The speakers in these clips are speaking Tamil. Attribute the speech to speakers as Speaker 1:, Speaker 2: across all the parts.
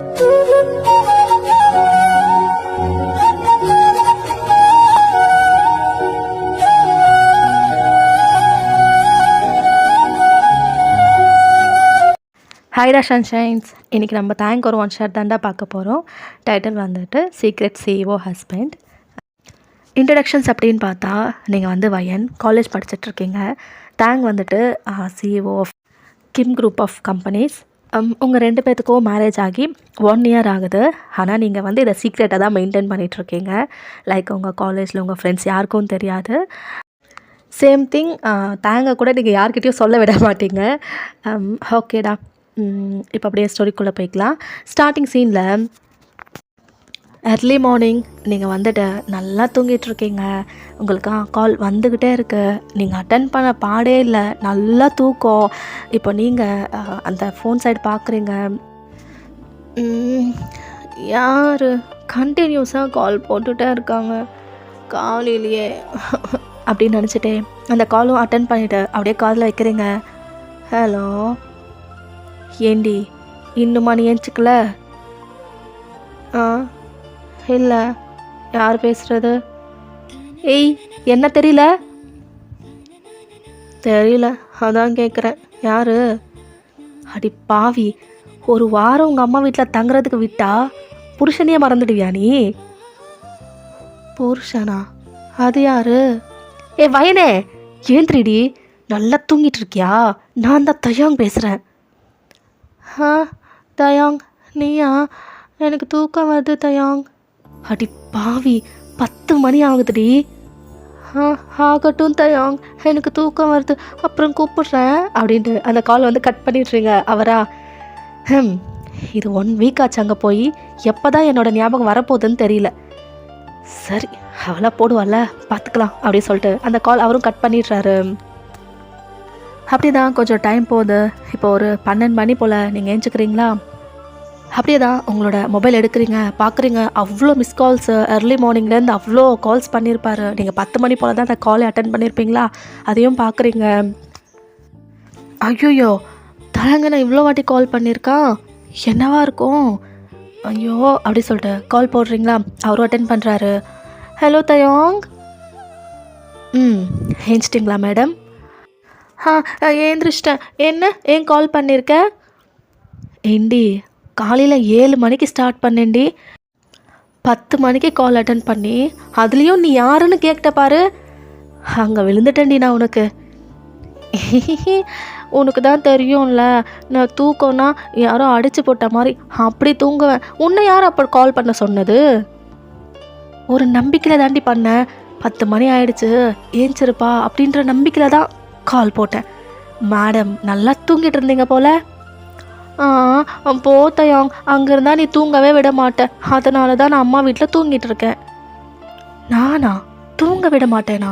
Speaker 1: ஹைரா சன்ஷைன்ஸ். இன்றைக்கி நம்ம தேங்க் ஒரு ஒன் ஷாட் தாண்டா பார்க்க போகிறோம். டைட்டில் வந்துட்டு சீக்ரெட் சிஇஓ ஹஸ்பண்ட். இன்ட்ரடக்ஷன்ஸ் அப்படின்னு பார்த்தா, நீங்கள் வந்து வயன் காலேஜ் படிச்சிட்ருக்கீங்க. தேங்க் வந்துட்டு CEO of Kim group of companies. உங்கள் 2 பேர்த்துக்கும் மேரேஜ் ஆகி 1 இயர் ஆகுது. ஆனால் நீங்கள் வந்து இதை சீக்ரெட்டாக தான் மெயின்டைன் பண்ணிகிட்ருக்கீங்க. லைக் உங்கள் காலேஜில் உங்கள் ஃப்ரெண்ட்ஸ் யாருக்கும் தெரியாது. சேம் திங் தேங்கை கூட நீங்கள் யார்கிட்டையும் சொல்ல விட மாட்டீங்க. ஓகேடா, இப்போ அப்படியே ஸ்டோரிக்குள்ளே போய்க்கலாம். ஸ்டார்டிங் சீனில் எர்லி மார்னிங் நீங்கள் வந்துட்டு நல்லா தூங்கிட்டுருக்கீங்க. உங்களுக்கு கால் வந்துக்கிட்டே இருக்குது. நீங்கள் அட்டன் பண்ண பாடே இல்லை, நல்லா தூக்கம். இப்போ நீங்கள் அந்த ஃபோன் சைடு பார்க்குறீங்க. யார் கண்டினியூஸாக கால் போட்டுகிட்டே இருக்காங்க காலையிலேயே அப்படின்னு நினச்சிட்டே அந்த காலும் அட்டன் பண்ணிவிட்டு அப்படியே காதில் வைக்கிறீங்க. ஹலோ, ஏண்டி இன்னுமா நீ ஏஞ்சிக்கல? இல்லை, யார் பேசுகிறது? ஏய், என்ன தெரியல? அதான் கேட்குறேன், யார்? அடி பாவி, ஒரு வாரம் உங்கள் அம்மா வீட்டில் தங்குறதுக்கு விட்டா புருஷனையே மறந்துடுவியா நீ? புருஷனா? அது யார்? ஏ வயனே, ஏந்திரிடி, நல்லா தூங்கிட்டு இருக்கியா? நான் தான் தயாங் பேசுகிறேன். தயாங், நீயா? எனக்கு தூக்கம் வருது தயாங். அடி பாவி, 10 மணி ஆகுதுடி. ஆகட்டும் தயாங், எனக்கு தூக்கம் வருது, அப்புறம் கூப்பிட்றேன் அப்படின்ட்டு அந்த கால் வந்து கட் பண்ணிடுறீங்க. அவரா? இது 1 வீக் ஆச்சு அங்கே போய். எப்போ தான் என்னோடய ஞாபகம் வரப்போகுதுன்னு தெரியல. சரி, அவளாக போடுவாள்ல, பார்த்துக்கலாம் அப்படின்னு சொல்லிட்டு அந்த கால் அவரும் கட் பண்ணிடுறாரு. அப்படி தான் கொஞ்சம் டைம் போகுது. இப்போ ஒரு 12 மணி போல் நீங்கள் ஏஞ்சிக்கிறீங்களா? அப்படியே தான் உங்களோட மொபைல் எடுக்கிறீங்க, பார்க்குறீங்க. அவ்வளோ மிஸ் கால்ஸு, எர்லி மார்னிங்லேருந்து அவ்வளோ கால்ஸ் பண்ணியிருப்பார். நீங்கள் 10 மணி போல் தான் அந்த காலை அட்டன் பண்ணியிருப்பீங்களா? அதையும் பார்க்குறீங்க. ஐயோயோ, தலங்கண்ணா இவ்வளோ வாட்டி கால் பண்ணியிருக்கான், என்னவா இருக்கும்? ஐயோ அப்படி சொல்லிட்டு கால் போடுறீங்களா? அவரும் அட்டன் பண்ணுறாரு. ஹலோ தயாங். ஏஞ்சிட்டிங்களா மேடம்? ஏந்திரிச்சிட்டேன். என்ன, ஏன் கால் பண்ணியிருக்க? ஏண்டி, காலையில் 7 மணிக்கு ஸ்டார்ட் பண்ணேன்டி, 10 மணிக்கு கால் அட்டன் பண்ணி அதுலேயும் நீ யாருன்னு கேட்ட பாரு, அங்கே விழுந்துட்டேன்டி நான் உனக்கு. உனக்கு தான் தெரியும்ல, நான் தூக்கம்னா யாரோ அடித்து போட்ட மாதிரி அப்படி தூங்குவேன். உன்னை யார் அப்போ கால் பண்ண சொன்னது? ஒரு நம்பிக்கையில் தாண்டி பண்ணேன். 10 மணி ஆயிடுச்சு, ஏஞ்சிருப்பா அப்படின்ற நம்பிக்கையில் தான் கால் போட்டேன். மேடம் நல்லா தூங்கிட்டு இருந்தீங்க போல. போத்தயாங், அங்கே இருந்தால் நீ தூங்கவே விட மாட்டேன், அதனால தான் நான் அம்மா வீட்டில் தூங்கிட்டு இருக்கேன். நானா தூங்க விட மாட்டேனா?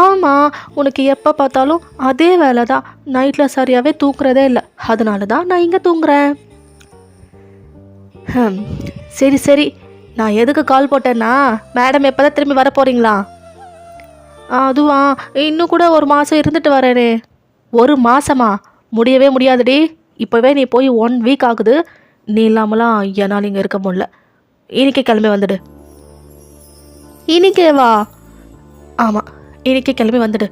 Speaker 1: ஆமாம், உனக்கு எப்போ பார்த்தாலும் அதே வேலை தான். நைட்டில் சரியாகவே தூங்குறதே இல்லை, அதனால தான் நான் இங்கே தூங்குறேன். சரி சரி, நான் எதுக்கு கால் போட்டேன்னா, மேடம் எப்போ தான் திரும்பி வர போகிறீங்களா? அதுவா, இன்னும் கூட 1 மாதம் இருந்துட்டு வரேனே. 1 மாதமா? முடியவே முடியாதுடி. இப்போவே நீ போய் 1 வீக் ஆகுது. நீ இல்லாமலாம் என்னால் இங்கே இருக்க முடியல. இன்னைக்கே கிளம்பி வந்துடு. இன்னைக்கே வா? ஆமாம், இன்னைக்கே கிளம்பி வந்துடு.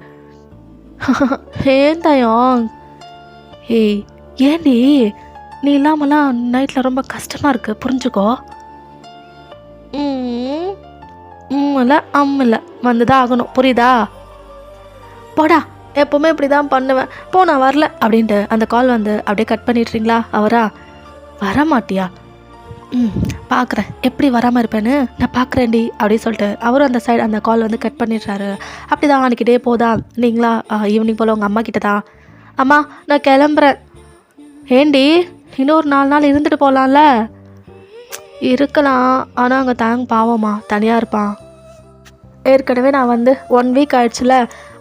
Speaker 1: ஏன் தயாங்? ஏய், ஏண்டி நீ இல்லாமலாம் நைட்டில் ரொம்ப கஷ்டமாக இருக்குது, புரிஞ்சுக்கோ. இல்லை இல்லை, வந்து தான் ஆகணும், புரியுதா? போடா, எப்போவுமே இப்படி தான் பண்ணுவேன், போ நான் வரல அப்படின்ட்டு அந்த கால் வந்து அப்படியே கட் பண்ணிடுறீங்களா? அவரா? வரமாட்டியா? பார்க்குறேன் எப்படி வராமல் இருப்பேன்னு, நான் பார்க்குறேன்டி அப்படின்னு சொல்லிட்டு அவரும் அந்த சைடு அந்த கால் வந்து கட் பண்ணிடுறாரு. அப்படி தான் அன்றைக்கிட்டே போதா நீங்களா ஈவினிங் போல் உங்கள் அம்மா கிட்ட தான், அம்மா நான் கிளம்புறேன். ஏண்டி, இன்னொரு 4 நாள் இருந்துட்டு போகலாம்ல? இருக்கலாம், ஆனால் அங்கே தேங்க் பாவமா தனியாக இருப்பான். ஏற்கனவே நான் வந்து 1 வீக் ஆயிடுச்சுல,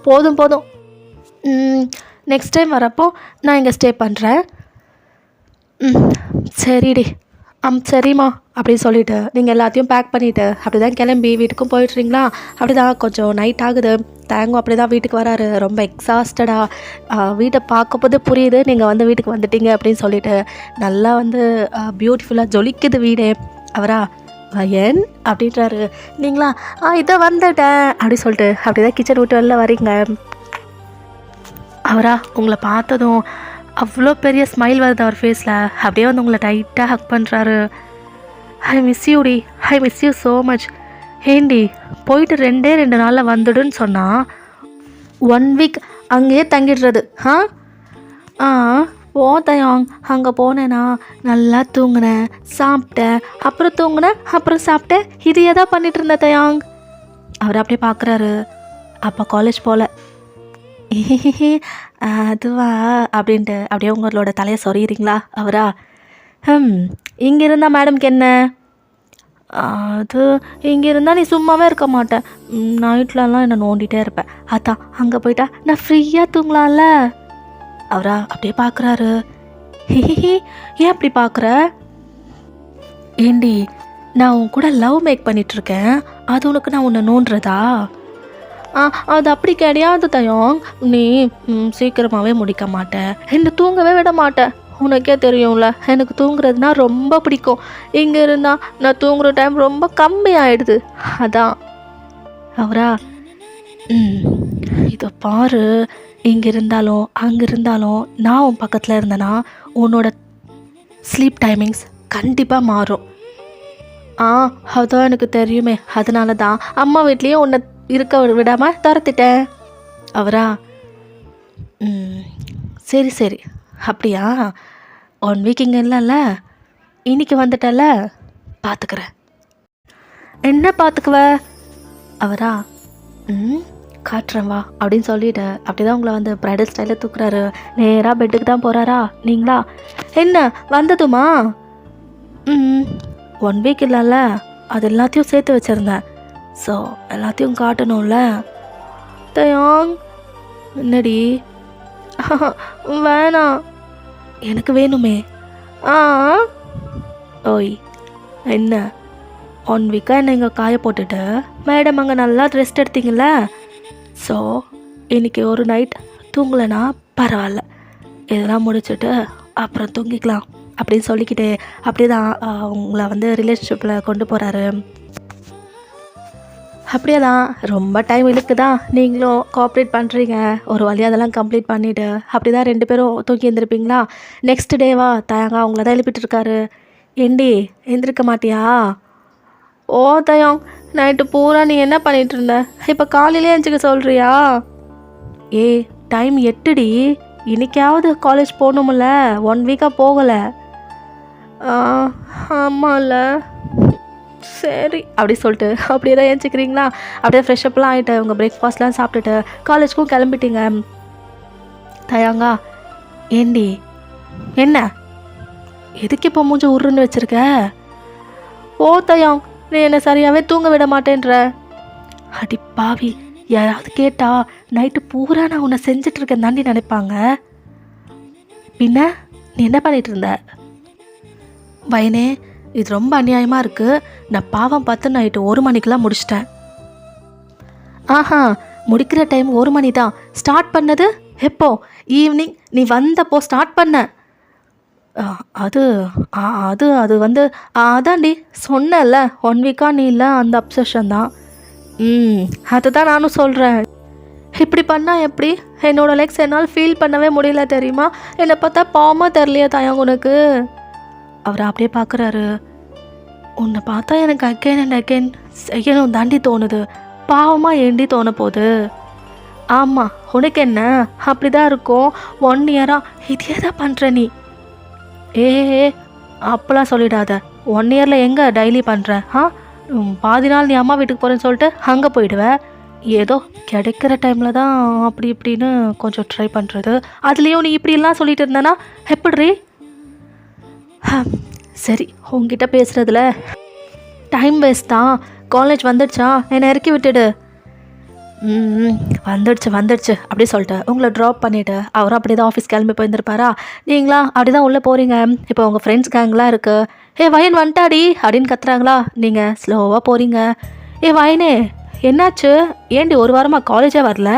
Speaker 1: போதும் போதும். நெக்ஸ்ட் டைம் வரப்போ நான் இங்கே ஸ்டே பண்ணுறேன். சரிடி. சரிம்மா அப்படின்னு சொல்லிவிட்டு நீங்கள் எல்லாத்தையும் பேக் பண்ணிவிட்டு அப்படி தான் கிளம்பி வீட்டுக்கும் போயிட்டுறீங்களா? அப்படி தான் கொஞ்சம் நைட் ஆகுது. தேங்கும் அப்படி தான் வீட்டுக்கு வராரு, ரொம்ப எக்ஸாஸ்டடாக. வீட்டை பார்க்கும்போது புரியுது நீங்கள் வந்து வீட்டுக்கு வந்துட்டீங்க அப்படின்னு சொல்லிட்டு. நல்லா வந்து பியூட்டிஃபுல்லாக ஜொலிக்குது வீடு. அவரா வயன் அப்படின்றாரு. நீங்களா இதை வந்துட்டேன் அப்படி சொல்லிட்டு அப்படி தான் கிச்சன் விட்டு வெளில வரீங்க. அவரா உங்களை பார்த்ததும் அவ்வளோ பெரிய ஸ்மைல் வருது அவர் ஃபேஸில். அப்படியே வந்து உங்களை டைட்டாக ஹக் பண்ணுறாரு. ஐ மிஸ் யூடி, I miss you so much. ஏண்டி போயிட்டு 2 நாளில் வந்துடுன்னு சொன்னால் 1 வீக் அங்கேயே தங்கிடுறது? ஆ ஓ தயாங், அங்கே போனேன்னா நல்லா தூங்கினேன், சாப்பிட்டேன், அப்புறம் தூங்கினேன், அப்புறம் சாப்பிட்டேன், இதையே தான் பண்ணிகிட்டு இருந்தேன் தயாங். அவர் அப்படியே பார்க்குறாரு. அப்போ காலேஜ் போகல? அதுவா அப்படின்ட்டு அப்படியே உங்களோட தலையை சொறிகிறீங்களா? அவரா இங்கே இருந்தால் மேடம்க்கு என்ன? அது இங்கே இருந்தால் நீ சும்மாவே இருக்க மாட்டேன், நைட்லலாம் என்னை நோண்டிகிட்டே இருப்பேன், அதான் அங்கே போயிட்டா நான் ஃப்ரீயாக தூங்கலாம்ல. அவரா அப்படியே பார்க்குறாரு. ஏன் அப்படி பார்க்குற? ஏண்டி நான் உன் கூட லவ் மேக் பண்ணிகிட்ருக்கேன், அது உனக்கு நான் உன்னை நோண்டுறதா? அது அப்படி கிடையாது தயாங், நீ சீக்கிரமாகவே முடிக்க மாட்டேன், என்னை தூங்கவே விட மாட்டேன். உனக்கே தெரியும்ல எனக்கு தூங்குறதுனா ரொம்ப பிடிக்கும். இங்கே இருந்தால் நான் தூங்குகிற டைம் ரொம்ப கம்மி ஆகிடுது, அதான். அவரா இதை பாரு, இங்கே இருந்தாலும் அங்கே இருந்தாலும் நான் உன் பக்கத்தில் இருந்தேன்னா உன்னோட ஸ்லீப் டைமிங்ஸ் கண்டிப்பாக மாறும். அதான் எனக்கு தெரியுமே, அதனால தான் அம்மா வீட்லேயும் உன்னை இருக்க விடாமல் துரத்திட்டேன். அவரா சரி சரி அப்படியா? 1 வீக் இங்கே இல்லைல்ல, இன்னைக்கு வந்துட்டல, பார்த்துக்கிறேன். என்ன பார்த்துக்குவ? அவரா காட்டுறேன் வா அப்படின்னு சொல்லிட்டு அப்படி தான் உங்களை வந்து ப்ரைடல் ஸ்டைலில் தூக்குறாரு. நேராக பெட்டுக்கு தான் போகிறாரா? நீங்களா என்ன வந்ததுமா? 1 வீக் இல்லைல்ல, அது எல்லாத்தையும் சேர்த்து வச்சுருந்தேன், ஸோ எல்லாத்தையும் காட்டணும்ல. தயாங் என்னடி? வேணாம், எனக்கு வேணுமே. ஓய் என்ன 1 வீக்காக என்ன இங்கே காய போட்டுட்டு மேடம் அங்கே நல்லா ரெஸ்ட் எடுத்தீங்கள, ஸோ இன்றைக்கி ஒரு நைட் தூங்கலைன்னா பரவாயில்ல, இதெல்லாம் முடிச்சுட்டு அப்புறம் தூங்கிக்கலாம் அப்படின்னு சொல்லிக்கிட்டு அப்படி தான் உங்களை வந்து ரிலேஷன்ஷிப்பில் கொண்டு போகிறாரு. அப்படியே தான் ரொம்ப டைம் இழுக்குதான், நீங்களும் கோஆப்ரேட் பண்ணுறீங்க. ஒரு வழியாக அதெல்லாம் கம்ப்ளீட் பண்ணிவிட்டு அப்படி தான் 2 பேரும் தூக்கி எழுந்திருப்பீங்களா? நெக்ஸ்ட் டேவா தயாங்கா அவங்கள தான் எழுப்பிட்டுருக்காரு. ஏண்டி எழுந்திருக்க மாட்டியா? ஓ தயாங், நைட்டு பூரா நீ என்ன பண்ணிகிட்டு இருந்த, இப்போ காலையிலே எழுந்திரிக்க சொல்கிறியா? டைம் 8டி, இன்னைக்காவது காலேஜ் போகணுமில்ல, 1 வீக்காக போகலை. ஆமாம்ல, சரி அப்படி சொல்லிட்டு அப்படியே தான் ஏஞ்சிக்கிறீங்களா? அப்படியே ஃப்ரெஷ்அப்லாம் ஆகிட்டு உங்கள் பிரேக்ஃபாஸ்ட்லாம் சாப்பிட்டுட்டு காலேஜுக்கும் கிளம்பிட்டீங்க. தயாங்கா ஏண்டி என்ன எதுக்கு இப்போ மூஞ்சி உருன்னு வச்சுருக்க? ஓ தயாங், நீ என்னை சரியாகவே தூங்க விட மாட்டேன்ற. அடி பாவி, யாராவது கேட்டா நைட்டு பூரா நான் உன்னை செஞ்சிட்ருக்கேன் தாண்டி நினைப்பாங்க. பின்ன நீ என்ன பண்ணிகிட்டு இருந்த? வயனே, இது ரொம்ப அநியாயமாக இருக்குது, நான் பாவம் பார்த்து நைட்டு 1 மணிக்கெலாம் முடிச்சிட்டேன். முடிக்கிற டைம் 1 மணி தான், ஸ்டார்ட் பண்ணது எப்போ? ஈவினிங் நீ வந்தப்போ ஸ்டார்ட் பண்ண. அது அது அது வந்து அதாண்டி சொன்னல, 1 வீக்காக நீ இல்லை, அந்த அப்சஷன் தான். அதுதான் நானும் சொல்கிறேன். இப்படி பண்ணால் எப்படி? என்னோடய லெக்ஸ் என்னால் ஃபீல் பண்ணவே முடியல தெரியுமா? என்னை பார்த்தா பாவமாக தெரியலையா தயாங் உனக்கு? அவர் அப்படியே பார்க்குறாரு. உன்னை பார்த்தா எனக்கு அகெயின் அண்ட் அகெயின் செய்யணும் தாண்டி தோணுது, பாவமாக ஏண்டி தோண போகுது? ஆமாம், உனக்கு என்ன அப்படி தான் இருக்கும். 1 இயராக இதே தான் பண்ணுற நீ. அப்போலாம் சொல்லிடாத. 1 இயரில் எங்கே டெய்லி பண்ணுற? பாதி நாள் நீ அம்மா வீட்டுக்கு போகிறேன்னு சொல்லிட்டு அங்கே போயிடுவேன். ஏதோ கிடைக்கிற டைமில் தான் அப்படி இப்படின்னு கொஞ்சம் ட்ரை பண்ணுறது. அதுலேயும் நீ இப்படிலாம் சொல்லிட்டு இருந்தேன்னா எப்படி? சரி, உங்ககிட்ட பேசுகிறதுல டைம் வேஸ்ட் தான். காலேஜ் வந்துடுச்சா? என்னை இறக்கி விட்டுடு. வந்துடுச்சு அப்படி சொல்லிட்டு உங்களை ட்ராப் பண்ணிவிட்டு அவரும் அப்படி தான் ஆஃபீஸ் கிளம்பி போயிருந்துருப்பாரா? நீங்களா அப்படி தான் உள்ளே போகிறீங்க. இப்போ உங்கள் ஃப்ரெண்ட்ஸ் கேங்லாம் இருக்குது. ஏ வயன் வந்துட்டாடி அப்படின்னு கத்துறாங்களா. நீங்கள் ஸ்லோவாக போகிறீங்க. ஏ வயனே என்னாச்சு, ஏண்டி ஒரு வாரமாக காலேஜே வரல?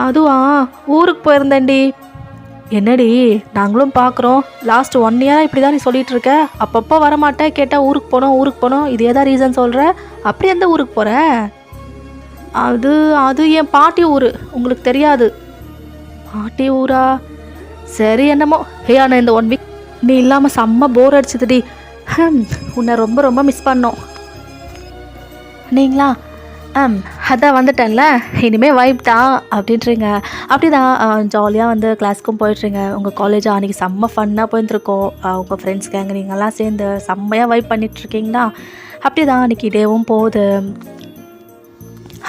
Speaker 1: அதுவா, ஊருக்கு போயிருந்தேன்டி. என்னடி நாங்களும் பார்க்குறோம், லாஸ்ட் 1 இயராக இப்படி தான் நீ சொல்லிகிட்டு இருக்க. அப்பப்போ வரமாட்டேன், கேட்டால் ஊருக்கு போனோம் இதே தான் ரீசன் சொல்கிற. அப்படி எந்த ஊருக்கு போகிற? அது அது என் பாட்டி ஊர், உங்களுக்கு தெரியாது. பாட்டி ஊரா? சரி என்னமோ. நான் இந்த 1 வீக் நீ இல்லாமல் செம்ம போர் அடிச்சதுடி. உன்னை ரொம்ப ரொம்ப மிஸ் பண்ணோம். நீங்களா? அதான் வந்துட்டேன்ல, இனிமேல் வைப் தான் அப்படின்றீங்க. அப்படி தான் ஜாலியாக வந்து கிளாஸ்க்கும் போயிட்டுருங்க. உங்கள் காலேஜ் அன்றைக்கி செம்ம ஃபன்னாக போயிருந்துருக்கோம். உங்கள் ஃப்ரெண்ட்ஸ் கேங்க நீங்கள்லாம் சேர்ந்து செம்மையாக வைப் பண்ணிகிட்ருக்கீங்களா. அப்படி தான் அன்றைக்கி டேவும் போகுது.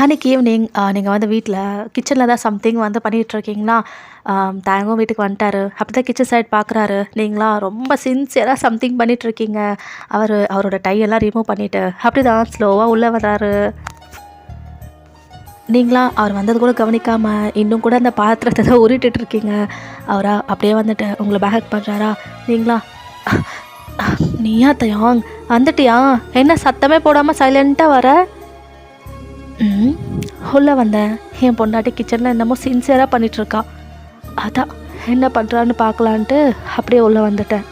Speaker 1: அன்றைக்கி ஈவினிங் நீங்கள் வந்து வீட்டில் கிச்சனில் தான் சம்திங் வந்து பண்ணிகிட்ருக்கீங்களா. தேங்கும் வீட்டுக்கு வந்துட்டார். அப்படி தான் கிச்சன் சைட் பார்க்குறாரு. நீங்களா ரொம்ப சின்சியராக சம்திங் பண்ணிகிட்ருக்கீங்க. அவரோட டையெல்லாம் ரிமூவ் பண்ணிவிட்டு அப்படி தான் ஸ்லோவாக உள்ளே வராரு. நீங்களா அவர் வந்தது கூட கவனிக்காமல் இன்னும் கூட அந்த பாத்திரத்தை தான் உருட்டிகிட்ருக்கீங்க. அவரா அப்படியே வந்துட்டு உங்களை பேக் பண்ணுறாரா. நீங்களா? நீயா தயாங் வந்துட்டியா, என்ன சத்தமே போடாமல் சைலண்ட்டாக வர? உள்ளே வந்தேன். என் பொண்டாட்டி கிச்சனில் என்னமோ சின்சியராக பண்ணிகிட்ருக்கா. அதான் என்ன பண்ணுறான்னு பார்க்கலான்ட்டு அப்படியே உள்ளே வந்துட்டேன்.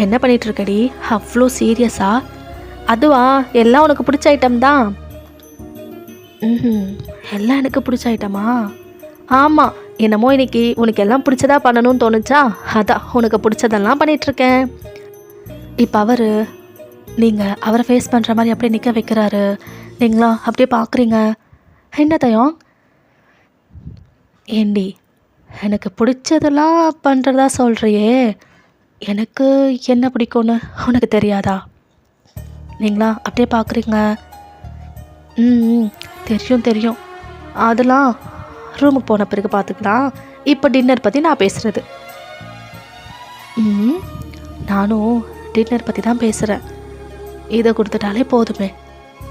Speaker 1: என்ன பண்ணிகிட்ருக்கடி அவ்வளோ சீரியஸா? அதுவா, எல்லாம் உனக்கு பிடிச்ச ஐட்டம் தான். எல்லாம் எனக்கு பிடிச்ச ஐட்டமா? ஆமாம், என்னமோ இன்னைக்கு உனக்கு எல்லாம் பிடிச்சதா பண்ணணும்னு தோணுச்சா, அதான் உனக்கு பிடிச்சதெல்லாம் பண்ணிகிட்ருக்கேன். இப்போ நீங்கள் அவரை ஃபேஸ் பண்ணுற மாதிரி அப்படியே நிற்க வைக்கிறாரு. நீங்களா அப்படியே பார்க்குறீங்க. என்ன தயம்? ஏண்டி எனக்கு பிடிச்சதெல்லாம் பண்ணுறதா சொல்கிறியே, எனக்கு என்ன பிடிக்கும்னு உனக்கு தெரியாதா? நீங்களா அப்படியே பார்க்குறீங்க. தெரியும், அதெல்லாம் ரூமுக்கு போன பிறகு பார்த்துக்கலாம். இப்போ டின்னர் பற்றி நான் பேசுகிறது. நானும் டின்னர் பற்றி தான் பேசுகிறேன். இதை கொடுத்துட்டாலே போதுமே,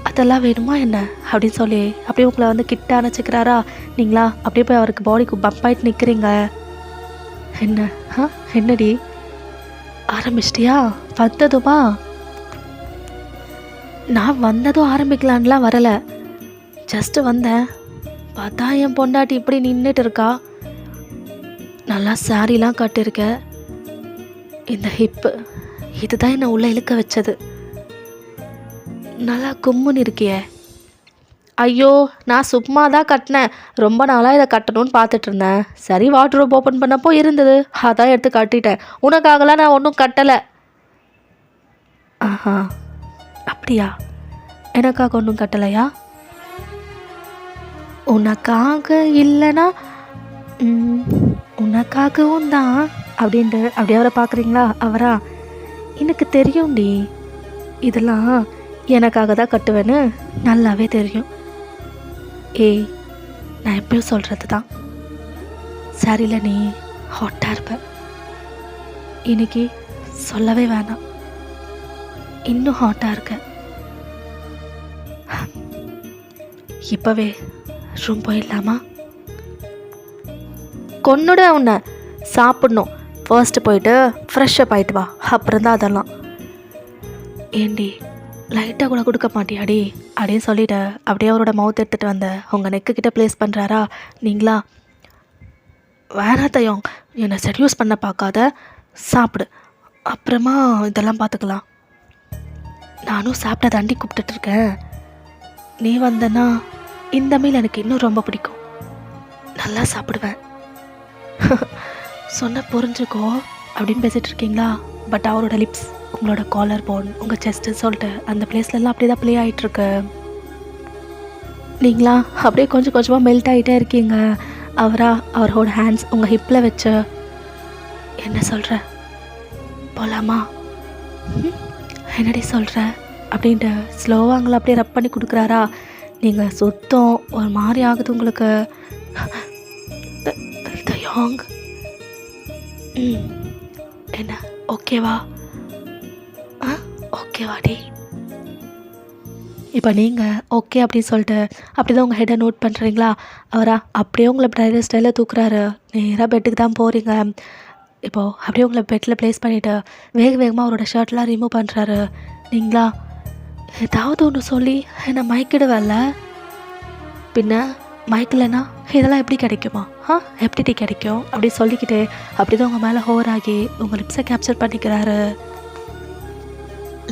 Speaker 1: அதெல்லாம் வேணுமா என்ன அப்படின்னு சொல்லி அப்படியே உங்களை வந்து கிட்ட அணைச்சிக்கிறாரா. நீங்களா அப்படியே போய் அவருக்கு பாடிக்கு பம்ப் ஆகிட்டு நிற்கிறீங்க. என்னடி ஆரம்பிச்சிட்டியா? வந்ததுமா? நான் வந்ததும் ஆரம்பிக்கலான்லாம் வரலை, ஜஸ்ட்டு வந்தேன். பார்த்தா என் பொண்டாட்டி இப்படி நின்றுட்டு இருக்கா. நல்லா சாரிலாம் கட்டிருக்க. இந்த ஹிப்பு இதுதான் என்னை உள்ளே இழுக்க வச்சது. நல்லா கும்முன்னு இருக்கியே. ஐயோ, நான் சும்மா தான் கட்டினேன். ரொம்ப நாளாக இதை கட்டணும்னு பார்த்துட்டு இருந்தேன். சரி, வாட்ரோப் ஓப்பன் பண்ணப்போ இருந்தது, அதான் எடுத்து கட்டிட்டேன். உனக்காகலாம் நான் ஒன்றும் கட்டலை. ஆஹா, அப்படியா? எனக்காக ஒன்றும் கட்டலையா? உனக்காக இல்லைனா உனக்காகவும் தான் அப்படின்ட்டு அப்படியே அவரை பார்க்குறீங்களா. அவரா? எனக்கு தெரியும்டி, இதெல்லாம் எனக்காக தான் கட்டுவேன்னு நல்லாவே தெரியும். ஏய், நான் எப்பயும் சொல்கிறது தான், சரியில் நீ ஹாட்டாக இருப்ப. இன்னைக்கு சொல்லவே வேணாம், இன்னும் ஹாட்டாக இருக்க. இப்போவே ரூம் போயிடலாமா? கொன்னுட உன்னை. சாப்பிட்ணும், ஃபர்ஸ்ட்டு போயிட்டு ஃப்ரெஷ்ஷப் ஆகிட்டு வா, அப்புறம் தான் அதெல்லாம். ஏண்டி லைட்டாக கூட கொடுக்க மாட்டியாடி அப்படின்னு சொல்லிவிட்டு அப்படியே அவரோட மவுத் எடுத்துகிட்டு வந்த உங்கள் நெக்கு கிட்டே ப்ளேஸ் பண்ணுறாரா. நீங்களா? வேணாத்தையும் என்னை செட்யூஸ் பண்ண பார்க்காத, சாப்பிடு, அப்புறமா இதெல்லாம் பார்த்துக்கலாம். நானும் சாப்பிட்ட தாண்டி கூப்பிட்டுட்ருக்கேன். நீ வந்தனா இந்த மீல் எனக்கு இன்னும் ரொம்ப பிடிக்கும். நல்லா சாப்பிடுவேன். சொன்ன புரிஞ்சுக்கோ அப்படின்னு பேசிகிட்டு இருக்கீங்களா. பட் அவரோட லிப்ஸ், உங்களோட காலர் போன், உங்கள் செஸ்ட்டு சொல்லிட்டு அந்த பிளேஸ்லலாம் அப்படியே தான் ப்ளே ஆகிட்டுருக்கு. நீங்களா அப்படியே கொஞ்சம் கொஞ்சமாக மெல்ட் ஆகிட்டே இருக்கீங்க. அவரோட ஹேண்ட்ஸ் உங்கள் ஹிப்பில் வச்சு என்ன சொல்கிற, போகலாமா? என்னடி சொல்கிற அப்படின்ட்டு ஸ்லோவாங்களை அப்படியே ரப் பண்ணி கொடுக்குறாரா. நீங்கள் சுத்தம் ஒரு மாதிரி ஆகுது உங்களுக்கு. யோங், என்ன ஓகேவா? ஓகேவாடி? இப்போ நீங்கள் ஓகே அப்படின்னு சொல்லிட்டு அப்படி தான் உங்கள் ஹெட்டை நோட் பண்ணுறீங்களா. அவரா அப்படியே உங்களை ப்ரைடல் ஸ்டைலில் தூக்குறாரு. நேராக பெட்டுக்கு தான் போகிறீங்க. இப்போது அப்படியே உங்களை பெட்டில் ப்ளேஸ் பண்ணிவிட்டு வேகமாக அவரோட ஷர்ட்லாம் ரிமூவ் பண்ணுறாரு. நீங்களா ஏதாவது ஒன்று சொல்லி என்னை மயக்கிடுவேல்ல, பின்ன மயக்கலைன்னா இதெல்லாம் எப்படி கிடைக்குமா? எப்படி கிடைக்கும் அப்படி சொல்லிக்கிட்டு அப்படி தான் உங்கள் மேலே ஹோவர் ஆகி உங்கள் லிப்ஸை கேப்சர் பண்ணிக்கிறாரு.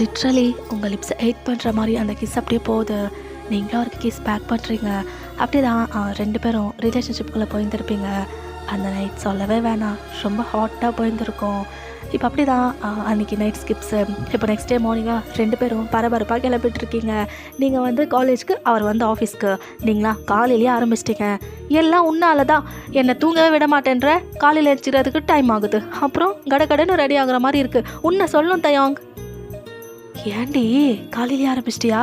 Speaker 1: லிட்ரலி உங்கள் லிப்ஸை எயிட் பண்ணுற மாதிரி அந்த கிஸ் அப்படியே போகுது. நீங்களும் அவருக்கு கிஸ் பேக் பண்ணுறீங்க. அப்படி தான் 2 பேரும் ரிலேஷன்ஷிப்புக்குள்ளே போயிருந்துருப்பீங்க. அந்த நைட் சொல்லவே வேணாம், ரொம்ப ஹாட்டாக போயிருந்துருக்கும். இப்போ அப்படி தான் அன்றைக்கி நைட் ஸ்கிப்ஸு. இப்போ நெக்ஸ்ட் டே மார்னிங்காக 2 பேரும் பரபரப்பாக கிளப்பிட்டுருக்கீங்க. நீங்கள் வந்து காலேஜ்க்கு, அவர் வந்து ஆஃபீஸ்க்கு. நீங்களா காலையிலேயே ஆரம்பிச்சிட்டிங்க. எல்லாம் உன்னால தான், என்னை தூங்கவே விட மாட்டேன்ற, காலையில் எழுச்சிக்கிறதுக்கு டைம் ஆகுது, அப்புறம் கடன்னு ரெடி ஆகுற மாதிரி இருக்குது. உன்னை சொல்லும் தயாங். ஏண்டி காலையிலேயே ஆரம்பிச்சிட்டியா?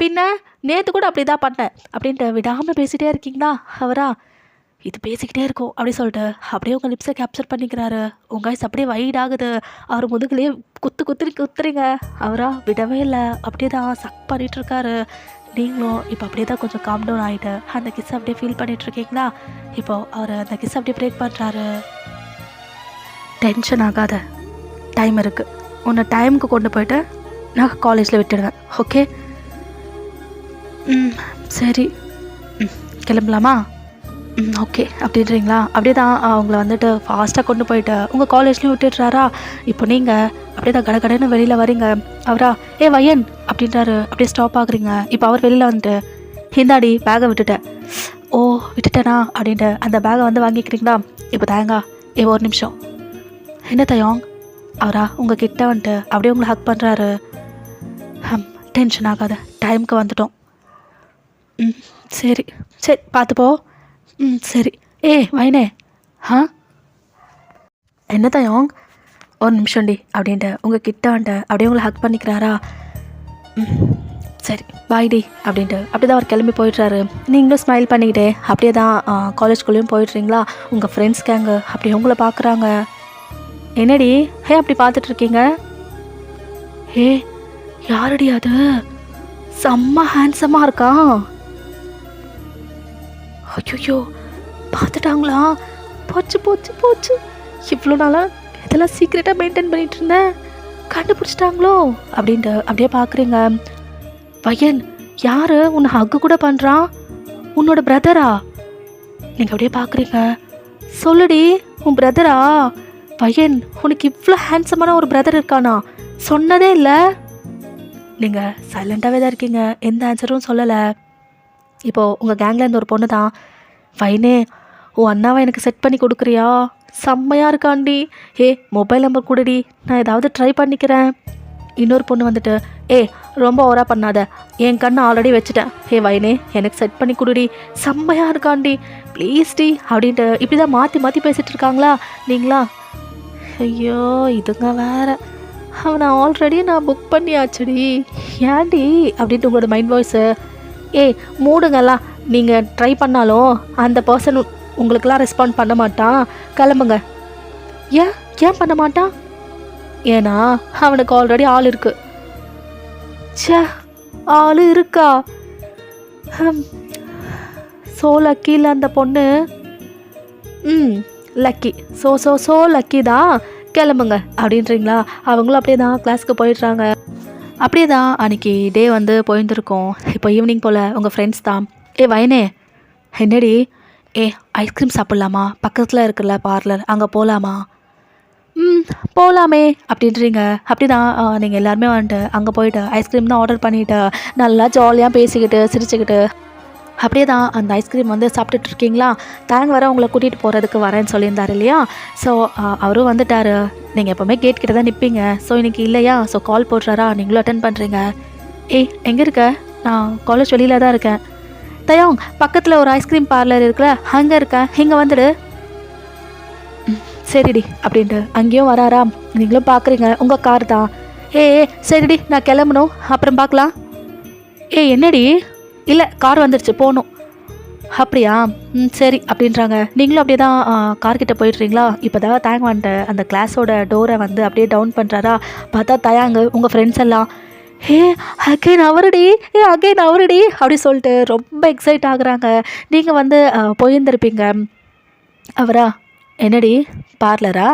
Speaker 1: பின்ன நேற்று கூட அப்படி தான் பண்ணேன் அப்படின்ட்டு விடாமல் பேசிகிட்டே இருக்கீங்களா அவரா? இது பேசிக்கிட்டே இருக்கும் அப்படி சொல்லிட்டு அப்படியே உங்கள் லிப்ஸை கேப்சர் பண்ணிக்கிறாரு. உங்கள் ஐஸ் அப்படியே வைட் ஆகுது. அவர் முதுகுலேயே குத்துறீங்க. அவரா விடவே இல்லை, அப்படியே தான் சக் பண்ணிகிட்ருக்காரு. நீங்களும் இப்போ அப்படியே தான் கொஞ்சம் காம் டவுன் ஆகிட்டு அந்த கிஸ் அப்படியே ஃபீல் பண்ணிகிட்ருக்கீங்களா? இப்போது அவர் அந்த கிஸ் அப்படியே பிரேக் பண்ணுறாரு. டென்ஷன் ஆகாத, டைம் இருக்குது. உன்னை டைமுக்கு கொண்டு போயிட்டு நான் காலேஜில் விட்டுடுவேன். ஓகே? சரி, கிளம்பலாமா? ஓகே அப்படின்றீங்களா? அப்படியே தான் அவங்கள வந்துட்டு ஃபாஸ்ட்டாக கொண்டு போயிட்டு உங்கள் காலேஜ்லேயும் விட்டுடுறாரா? இப்போ நீங்கள் அப்படியே தான் கடன்னு வெளியில் வரீங்க. அவரா வயன் அப்படின்றாரு. அப்படியே ஸ்டாப் ஆகுறீங்க. இப்போ அவர் வெளியில் வந்துட்டு ஹிந்தாடி பேகை விட்டுட்டேன். ஓ விட்டுட்டேனா அப்படின்ட்டு அந்த பேகை வந்து வாங்கிக்கிறீங்களா? இப்போ தயங்கா ஒரு நிமிஷம். என்ன தயாங்? அவரா உங்கள் கிட்ட வந்துட்டு அப்படியே உங்களை ஹக் பண்ணுறாரு. டென்ஷன் ஆகாத, டைமுக்கு வந்துட்டோம். சரி பார்த்துப்போ. சரி வைனே. என்ன தயாங்? ஒரு நிமிஷம்டி அப்படின்ட்டு உங்கள் கிட்ட வந்துட்டு அப்படியே உங்களை ஹக் பண்ணிக்கிறாரா? சரி பாய்டி அப்படின்ட்டு அப்படி தான் அவர் கிளம்பி போயிடுறாரு. நீங்களும் ஸ்மைல் பண்ணிக்கிட்டே அப்படியே தான் காலேஜ்குள்ளேயும் போயிடுறீங்களா? உங்கள் ஃப்ரெண்ட்ஸ் கேங்கு அப்படியே உங்களை பார்க்குறாங்க. என்னடி அப்படி பார்த்துட்ருக்கீங்க? யாரடி அது? செம்ம ஹேண்ட்ஸமாக இருக்கான். ஐயோ பார்த்துட்டாங்களா? போச்சு. இவ்வளோ நாளாக இதெல்லாம் சீக்ரெட்டாக மெயின்டைன் பண்ணிகிட்டு இருந்தேன், கண்டுபிடிச்சிட்டாங்களோ அப்படின்ட்டு அப்படியே பார்க்குறீங்க. பையன் யார் உன்னை ஹக்கு கூட பண்ணுறான்? உன்னோட பிரதரா? நீங்கள் அப்படியே பார்க்குறீங்க. சொல்லுடி, உன் பிரதரா? பையன் உனக்கு இவ்வளோ ஹேண்ட்ஸமான ஒரு பிரதர் இருக்கானா? சொன்னதே இல்லை. நீங்கள் சைலண்ட்டாகவே தான் இருக்கீங்க, எந்த ஆன்சரும் சொல்லலை. இப்போது உங்கள் கேங்லேருந்து ஒரு பொண்ணு தான், ஃபைனே உன் அண்ணாவை எனக்கு செட் பண்ணி கொடுக்குறியா? செம்மையாக இருக்காண்டி. மொபைல் நம்பர் கூடடி, நான் ஏதாவது ட்ரை பண்ணிக்கிறேன். இன்னொரு பொண்ணு வந்துட்டு ரொம்ப ஓவராக பண்ணாத, என் கண்ணை ஆல்ரெடி வச்சுட்டேன். வைனே எனக்கு செட் பண்ணி கொடுடி, செம்மையாக இருக்காண்டி ப்ளீஸ் டி அப்படின்ட்டு இப்படி தான் மாற்றி பேசிகிட்டு இருக்காங்களா? நீங்களா ஐயோ இதுங்க வேறு, அவனை ஆல்ரெடி நான் புக் பண்ணியாச்சுடி, ஏன்டி அப்படின்ட்டு உங்களோட மைண்ட் வாய்ஸு. மூடுங்கெல்லாம், நீங்கள் ட்ரை பண்ணாலும் அந்த பர்சன் உங்களுக்கெல்லாம் ரெஸ்பாண்ட் பண்ண மாட்டான், கிளம்புங்க. ஏன் பண்ண மாட்டான்? ஏன்னா அவனுக்கு ஆல்ரெடி ஆள் இருக்கு. ஆள் இருக்கா? ஸோ லக்கி இல்லை அந்த பொண்ணு. லக்கி, ஸோ லக்கி தான், கிளம்புங்க அப்படின்றீங்களா? அவங்களும் அப்படியே தான் கிளாஸ்க்கு போயிடுறாங்க. அப்படியே தான் அன்றைக்கி டே வந்து போயிருந்துருக்கோம். இப்போ ஈவினிங் போல் உங்கள் ஃப்ரெண்ட்ஸ் தான், வைனே என்னடி ஐஸ்கிரீம் சாப்பிட்லாமா? பக்கத்தில் இருக்குல்ல பார்லர், அங்கே போகலாமா? போகலாமே அப்படின்றீங்க. அப்படி தான் நீங்கள் எல்லாருமே வந்துட்டு அங்கே போயிட்டு ஐஸ்கிரீம் தான் ஆர்டர் பண்ணிவிட்டு நல்லா ஜாலியாக பேசிக்கிட்டு சிரிச்சுக்கிட்டு அப்படியே தான் அந்த ஐஸ்கிரீம் வந்து சாப்பிட்டுட்ருக்கீங்களா? தேங்க வர உங்களை கூட்டிகிட்டு போகிறதுக்கு வரேன்னு சொல்லியிருந்தார் இல்லையா? ஸோ அவரும் வந்துட்டார். நீங்கள் எப்போவுமே கேட் கிட்ட தான் நிற்பீங்க. ஸோ இன்றைக்கி இல்லையா? ஸோ கால் போடுறாரா, நீங்களும் அட்டன் பண்ணுறீங்க. எங்கே இருக்க? நான் காலேஜ் வெளியில் தான் இருக்கேன். தயாங் பக்கத்தில் ஒரு ஐஸ்கிரீம் பார்லர் இருக்குல்ல, அங்கே இருக்கேன், இங்கே வந்துடு. சரிடி அப்படின்ட்டு அங்கேயும் வராரா? நீங்களும் பார்க்குறீங்க, உங்கள் கார் தான். சரிடி நான் கிளம்பணும், அப்புறம் பார்க்கலாம். என்னடி? இல்லை கார் வந்துடுச்சு, போகணும். அப்படியா? சரி அப்படின்றாங்க. நீங்களும் அப்படியே தான் கார்கிட்ட போயிடுறீங்களா? இப்போ தான் தயாங் வந்துட்டு அந்த கிளாஸோட டோரை வந்து அப்படியே டவுன் பண்ணுறாரா? பார்த்தா தயாங்கு உங்கள் ஃப்ரெண்ட்ஸ் எல்லாம் அகைன் அவருடி அப்படி சொல்லிட்டு ரொம்ப எக்ஸைட் ஆகுறாங்க. நீங்கள் வந்து போயிருந்துருப்பீங்க. அவரா என்னடி பார்லரா?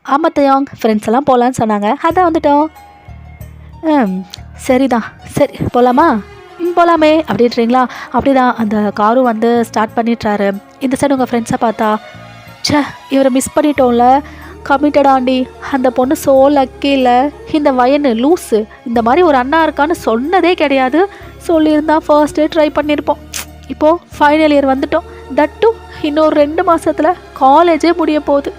Speaker 1: ஆமாம் தயாங், ஃப்ரெண்ட்ஸ் எல்லாம் போகலான்னு சொன்னாங்க, அதான் வந்துட்டோம். சரிதான், சரி போகலாமா? போகலாமே அப்படின்றீங்களா? அப்படிதான் அந்த காரும் வந்து ஸ்டார்ட் பண்ணிட்டுறாரு. இந்த சைடு உங்கள் ஃப்ரெண்ட்ஸை பார்த்தா, ச்சே இவரை மிஸ் பண்ணிட்டோம்ல, கமிட்டடாண்டி, அந்த பொண்ணு சோ லக்கி இல்லை, இந்த வயனு லூஸு இந்த மாதிரி ஒரு அண்ணா இருக்கான்னு சொன்னதே கிடையாது, சொல்லியிருந்தா ஃபர்ஸ்டே ட்ரை பண்ணியிருப்போம். இப்போது ஃபைனல் இயர் வந்துட்டோம், தட்டு இன்னொரு 2 மாதத்தில் காலேஜே முடிய போகுது,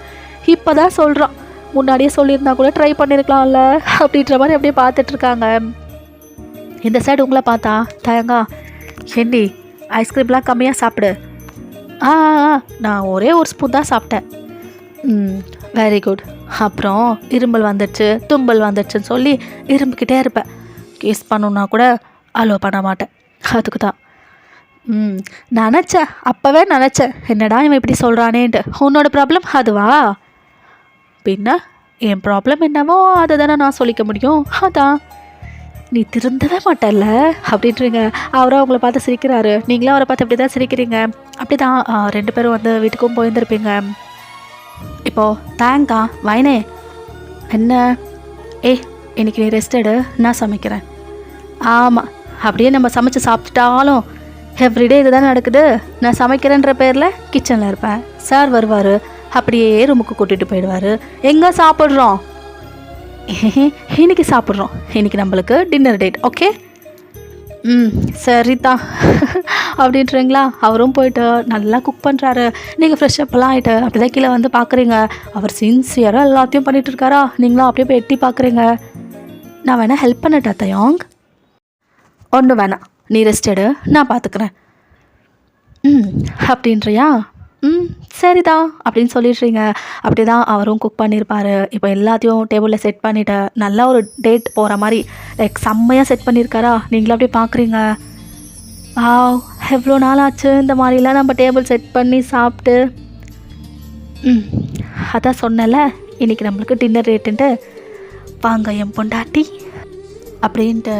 Speaker 1: இப்போ தான் சொல்கிறான், முன்னாடியே சொல்லியிருந்தா கூட ட்ரை பண்ணியிருக்கலாம்ல அப்படின்ற மாதிரி அப்படியே பார்த்துட்ருக்காங்க. இந்த சைடு உங்களை பார்த்தா தயங்கா, ஏண்டி ஐஸ்கிரீம்லாம் கம்மியாக சாப்பிடு. ஆ நான் ஒரே ஒரு ஸ்பூன் தான் சாப்பிட்டேன். Very good. அப்புறம் இருமல் வந்துடுச்சு தும்பல் வந்துடுச்சுன்னு சொல்லி இரும்பிக்கிட்டே இருப்பேன், கேஸ் பண்ணணுன்னா கூட அலோவ் பண்ண மாட்டேன். அதுக்கு தான் நினச்சேன், அப்போவே நினச்சேன் என்னடா இவன் இப்படி சொல்கிறானேன்ட்டு. உன்னோட ப்ராப்ளம் அதுவா? பின்ன என் ப்ராப்ளம் என்னவோ அதை தானே நான் சொல்லிக்க முடியும். அதான் நீ திருந்தவே மாட்டல்ல அப்படின்றீங்க. அவரும் அவங்கள பார்த்து சிரிக்கிறாரு, நீங்களும் அவரை பார்த்து அப்படி தான் சிரிக்கிறீங்க. அப்படி தான் 2 பேரும் வந்து வீட்டுக்கும் போயிருந்துருப்பீங்க. இப்போது தேங்கா வயனே என்ன, இன்னைக்கு நீ ரெஸ்ட் எடு, நான் சமைக்கிறேன். ஆமாம், அப்படியே நம்ம சமைச்சு சாப்பிட்டுட்டாலும் எவ்ரிடே இது தான் நடக்குது. நான் சமைக்கிறேன்ற பேரில் கிச்சனில் இருப்பேன், சார் வருவார், அப்படியே ரூமுக்கு கூட்டிகிட்டு போயிடுவார். எங்கே சாப்பிட்றோம்? இன்னைக்கு சாப்பிட்றோம், இன்றைக்கி நம்மளுக்கு டின்னர் டேட், ஓகே? சரிதான் அப்படின்றீங்களா? அவரும் போயிட்டு நல்லா குக் பண்ணுறாரு, நீங்கள் ஃப்ரெஷ்ஷப்லாம் ஆகிட்டு அப்படி தான் கீழே வந்து பார்க்குறீங்க. அவர் சின்சியராக எல்லாத்தையும் பண்ணிகிட்டு இருக்காரா, நீங்களும் அப்படியே போய் எட்டி பார்க்குறீங்க. நான் வேணால் ஹெல்ப் பண்ணட்டா தயாங்? ஒன்றும் வேணாம், நீ ரெஸ்ட் எடு, நான் பார்த்துக்கிறேன். அப்படின்றியா? சரிதான் அப்படின்னு சொல்லிடுறீங்க. அப்படி தான் அவரும் குக் பண்ணியிருப்பார். இப்போ எல்லாத்தையும் டேபிளில் செட் பண்ணிவிட்டு நல்லா ஒரு டேட் போகிற மாதிரி லைக் செம்மையாக செட் பண்ணியிருக்காரா, நீங்களும் அப்படியே பார்க்குறீங்க. எவ்வளோ நாள் ஆச்சு இந்த மாதிரிலாம் நம்ம டேபிள் செட் பண்ணி சாப்பிட்டு. அதான் சொன்னல இன்றைக்கி நம்மளுக்கு டின்னர் ரேட்டுன்ட்டு, வாங்க என் பொண்டாட்டி அப்படின்ட்டு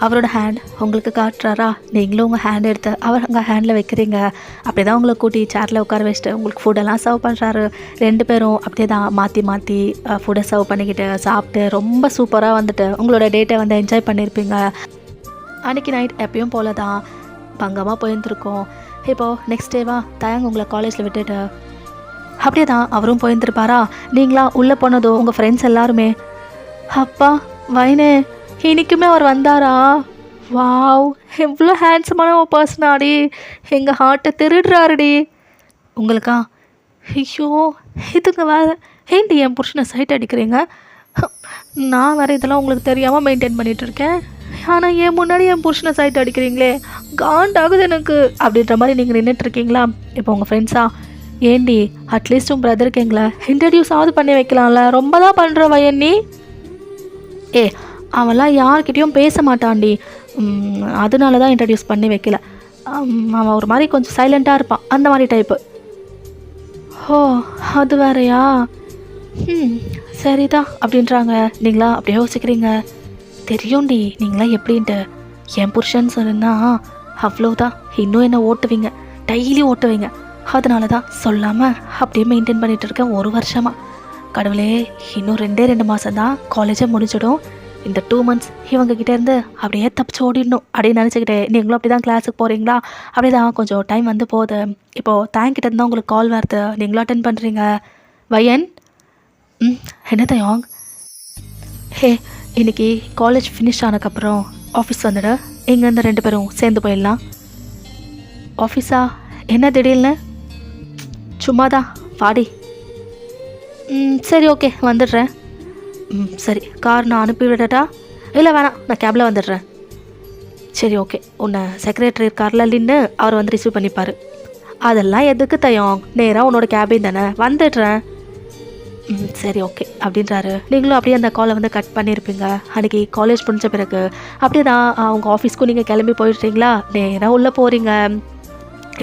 Speaker 1: அவரோட ஹேண்ட் உங்களுக்கு காட்டுறாரா, நீங்களும் உங்கள் ஹேண்ட் எடுத்து அவர் அங்கே ஹேண்டில் வைக்கிறீங்க. அப்படி தான் உங்களை கூட்டி சேரில் உட்கார வச்சுட்டு உங்களுக்கு ஃபுட்டெல்லாம் சர்வ் பண்ணுறாரு. 2 பேரும் அப்படியே தான் மாற்றி மாற்றி ஃபுட்டை சர்வ் பண்ணிக்கிட்டு சாப்பிட்டு ரொம்ப சூப்பராக வந்துட்டு உங்களோட டேட்டை வந்து என்ஜாய் பண்ணியிருப்பீங்க. அன்றைக்கி நைட் எப்பயும் போல தான் பங்கமாக போயிருந்துருக்கோம். இப்போது நெக்ஸ்ட் டேவா தயாங் உங்களை காலேஜில் விட்டுட்டு அப்படியே தான் அவரும் போயிருந்துருப்பாரா. நீங்களா உள்ளே போனதும் உங்கள் ஃப்ரெண்ட்ஸ் எல்லாருமே, அப்பா வயனே இன்றைக்குமே அவர் வந்தாரா, வாவ் எவ்வளோ ஹேண்ட்ஸமான ஒரு பர்சனாடி, எங்கள் ஹார்ட்டை திருடுறாருடி. உங்களுக்கா ஐயோ இதுங்க வேறு, ஏன்டி என் புருஷனை சைட் அடிக்கிறீங்க? நான் வேறு இதெல்லாம் உங்களுக்கு தெரியாமல் மெயின்டைன் பண்ணிகிட்ருக்கேன், ஆனால் என் முன்னாடி என் புருஷனை சைட் அடிக்கிறீங்களே, காண்டாகுது எனக்கு அப்படின்ற மாதிரி நீங்கள் நின்றுட்டுருக்கீங்களா? இப்போ உங்கள் ஃப்ரெண்ட்ஸா, ஏண்டி அட்லீஸ்ட் உங்கள் பிரதருக்கு எங்களை இன்ட்ரடியூஸ் ஆகுது பண்ணி வைக்கலாம்ல, ரொம்ப தான் பண்ணுற வயன் நீ. அவன்லாம் யார்கிட்டையும் பேச மாட்டான்டி, அதனால தான் இன்ட்ரடியூஸ் பண்ணி வைக்கல. அவன் ஒரு மாதிரி கொஞ்சம் சைலண்ட்டாக இருப்பான், அந்த மாதிரி டைப்பு. ஓ அது வேறையா? சரிதான் அப்படின்றாங்க. நீங்களா அப்படியே யோசிக்கிறீங்க, தெரியும்டி நீங்களாம் எப்படின்ட்டு. என் புருஷன் சொன்னா அவ்வளோதான், இன்னும் என்ன ஓட்டுவீங்க, டெய்லி ஓட்டுவீங்க. அதனால தான் சொல்லாமல் அப்படியே மெயின்டைன் பண்ணிகிட்டு இருக்கேன் 1 வருஷமாக. கடவுளே, இன்னும் 2 மாதம் தான் காலேஜே முடிஞ்சிடும். இந்த 2 months இவங்ககிட்டேருந்து அப்படியே தப்பிச்சு ஓடிடணும் அப்படின்னு நினச்சிக்கிட்டே நீங்களும் அப்படி தான் கிளாஸுக்கு போகிறீங்களா? அப்படி தான் கொஞ்சம் டைம் வந்து போகுது. இப்போது தேங்க்கிட்டேருந்து தான் உங்களுக்கு கால் வருது, நீங்களும் அட்டன் பண்ணுறீங்க. வயன் என்ன தயாங்? இன்றைக்கி காலேஜ் ஃபினிஷ் ஆனதுக்கப்புறம் ஆஃபீஸ் வந்துடு, இங்கேருந்து 2 பேரும் சேர்ந்து போயிடலாம். ஆஃபீஸா? என்ன திடீர்னு? சும்மா தான் வாடி. சரி ஓகே வந்துடுறேன். சரி கார் நான் அனுப்பி விடட்டா? இல்லை வேணாம், நான் கேபில் வந்துடுறேன். சரி ஓகே, உன்னை செக்ரட்டரி இருக்கார்ல லின்னு, அவர் வந்து ரிசீவ் பண்ணிப்பார். அதெல்லாம் எதுக்கு தயாங், நேராக உன்னோட கேபின் தானே, வந்துடுறேன். சரி ஓகே அப்படின்றாரு. நீங்களும் அப்படியே அந்த காலை வந்து கட் பண்ணியிருப்பீங்க. அன்றைக்கி காலேஜ் முடிஞ்ச பிறகு அப்படியே தான் அவங்க ஆஃபீஸ்க்கும் நீங்கள் கிளம்பி போயிடுறீங்களா, நேராக உள்ளே போகிறீங்க.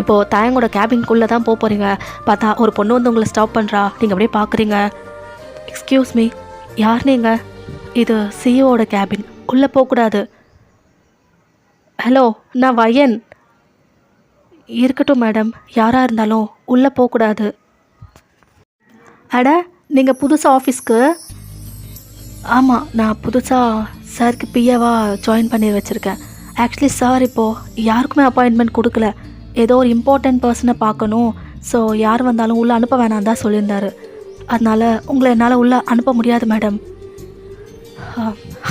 Speaker 1: இப்போது தயங்கோட கேபின்குள்ளே தான் போகிறீங்க. பார்த்தா ஒரு பொண்ணு வந்து உங்களை ஸ்டாப் பண்ணுறா. நீங்கள் அப்படியே பார்க்குறீங்க. எக்ஸ்கியூஸ் மீ, யார் நீங்கள்? இது சிஇஓட கேபின், உள்ளே போகக்கூடாது. ஹலோ நான் வயன். இருக்கட்டும் மேடம், யாராக இருந்தாலும் உள்ளே போகக்கூடாது. அட நீங்கள் புதுசாக ஆஃபீஸ்க்கு? ஆமாம், நான் புதுசாக சாருக்கு பிஏவாக ஜாயின் பண்ணி வச்சுருக்கேன். ஆக்சுவலி சார் இப்போது யாருக்குமே அப்பாயின்மெண்ட் கொடுக்கல. ஏதோ ஒரு இம்பார்ட்டண்ட் பர்சனை பார்க்கணும், ஸோ யார் வந்தாலும் உள்ளே அனுப்ப வேணாம் தான் சொல்லியிருந்தாரு. அதனால் உங்களை என்னால் உள்ளே அனுப்ப முடியாது மேடம்.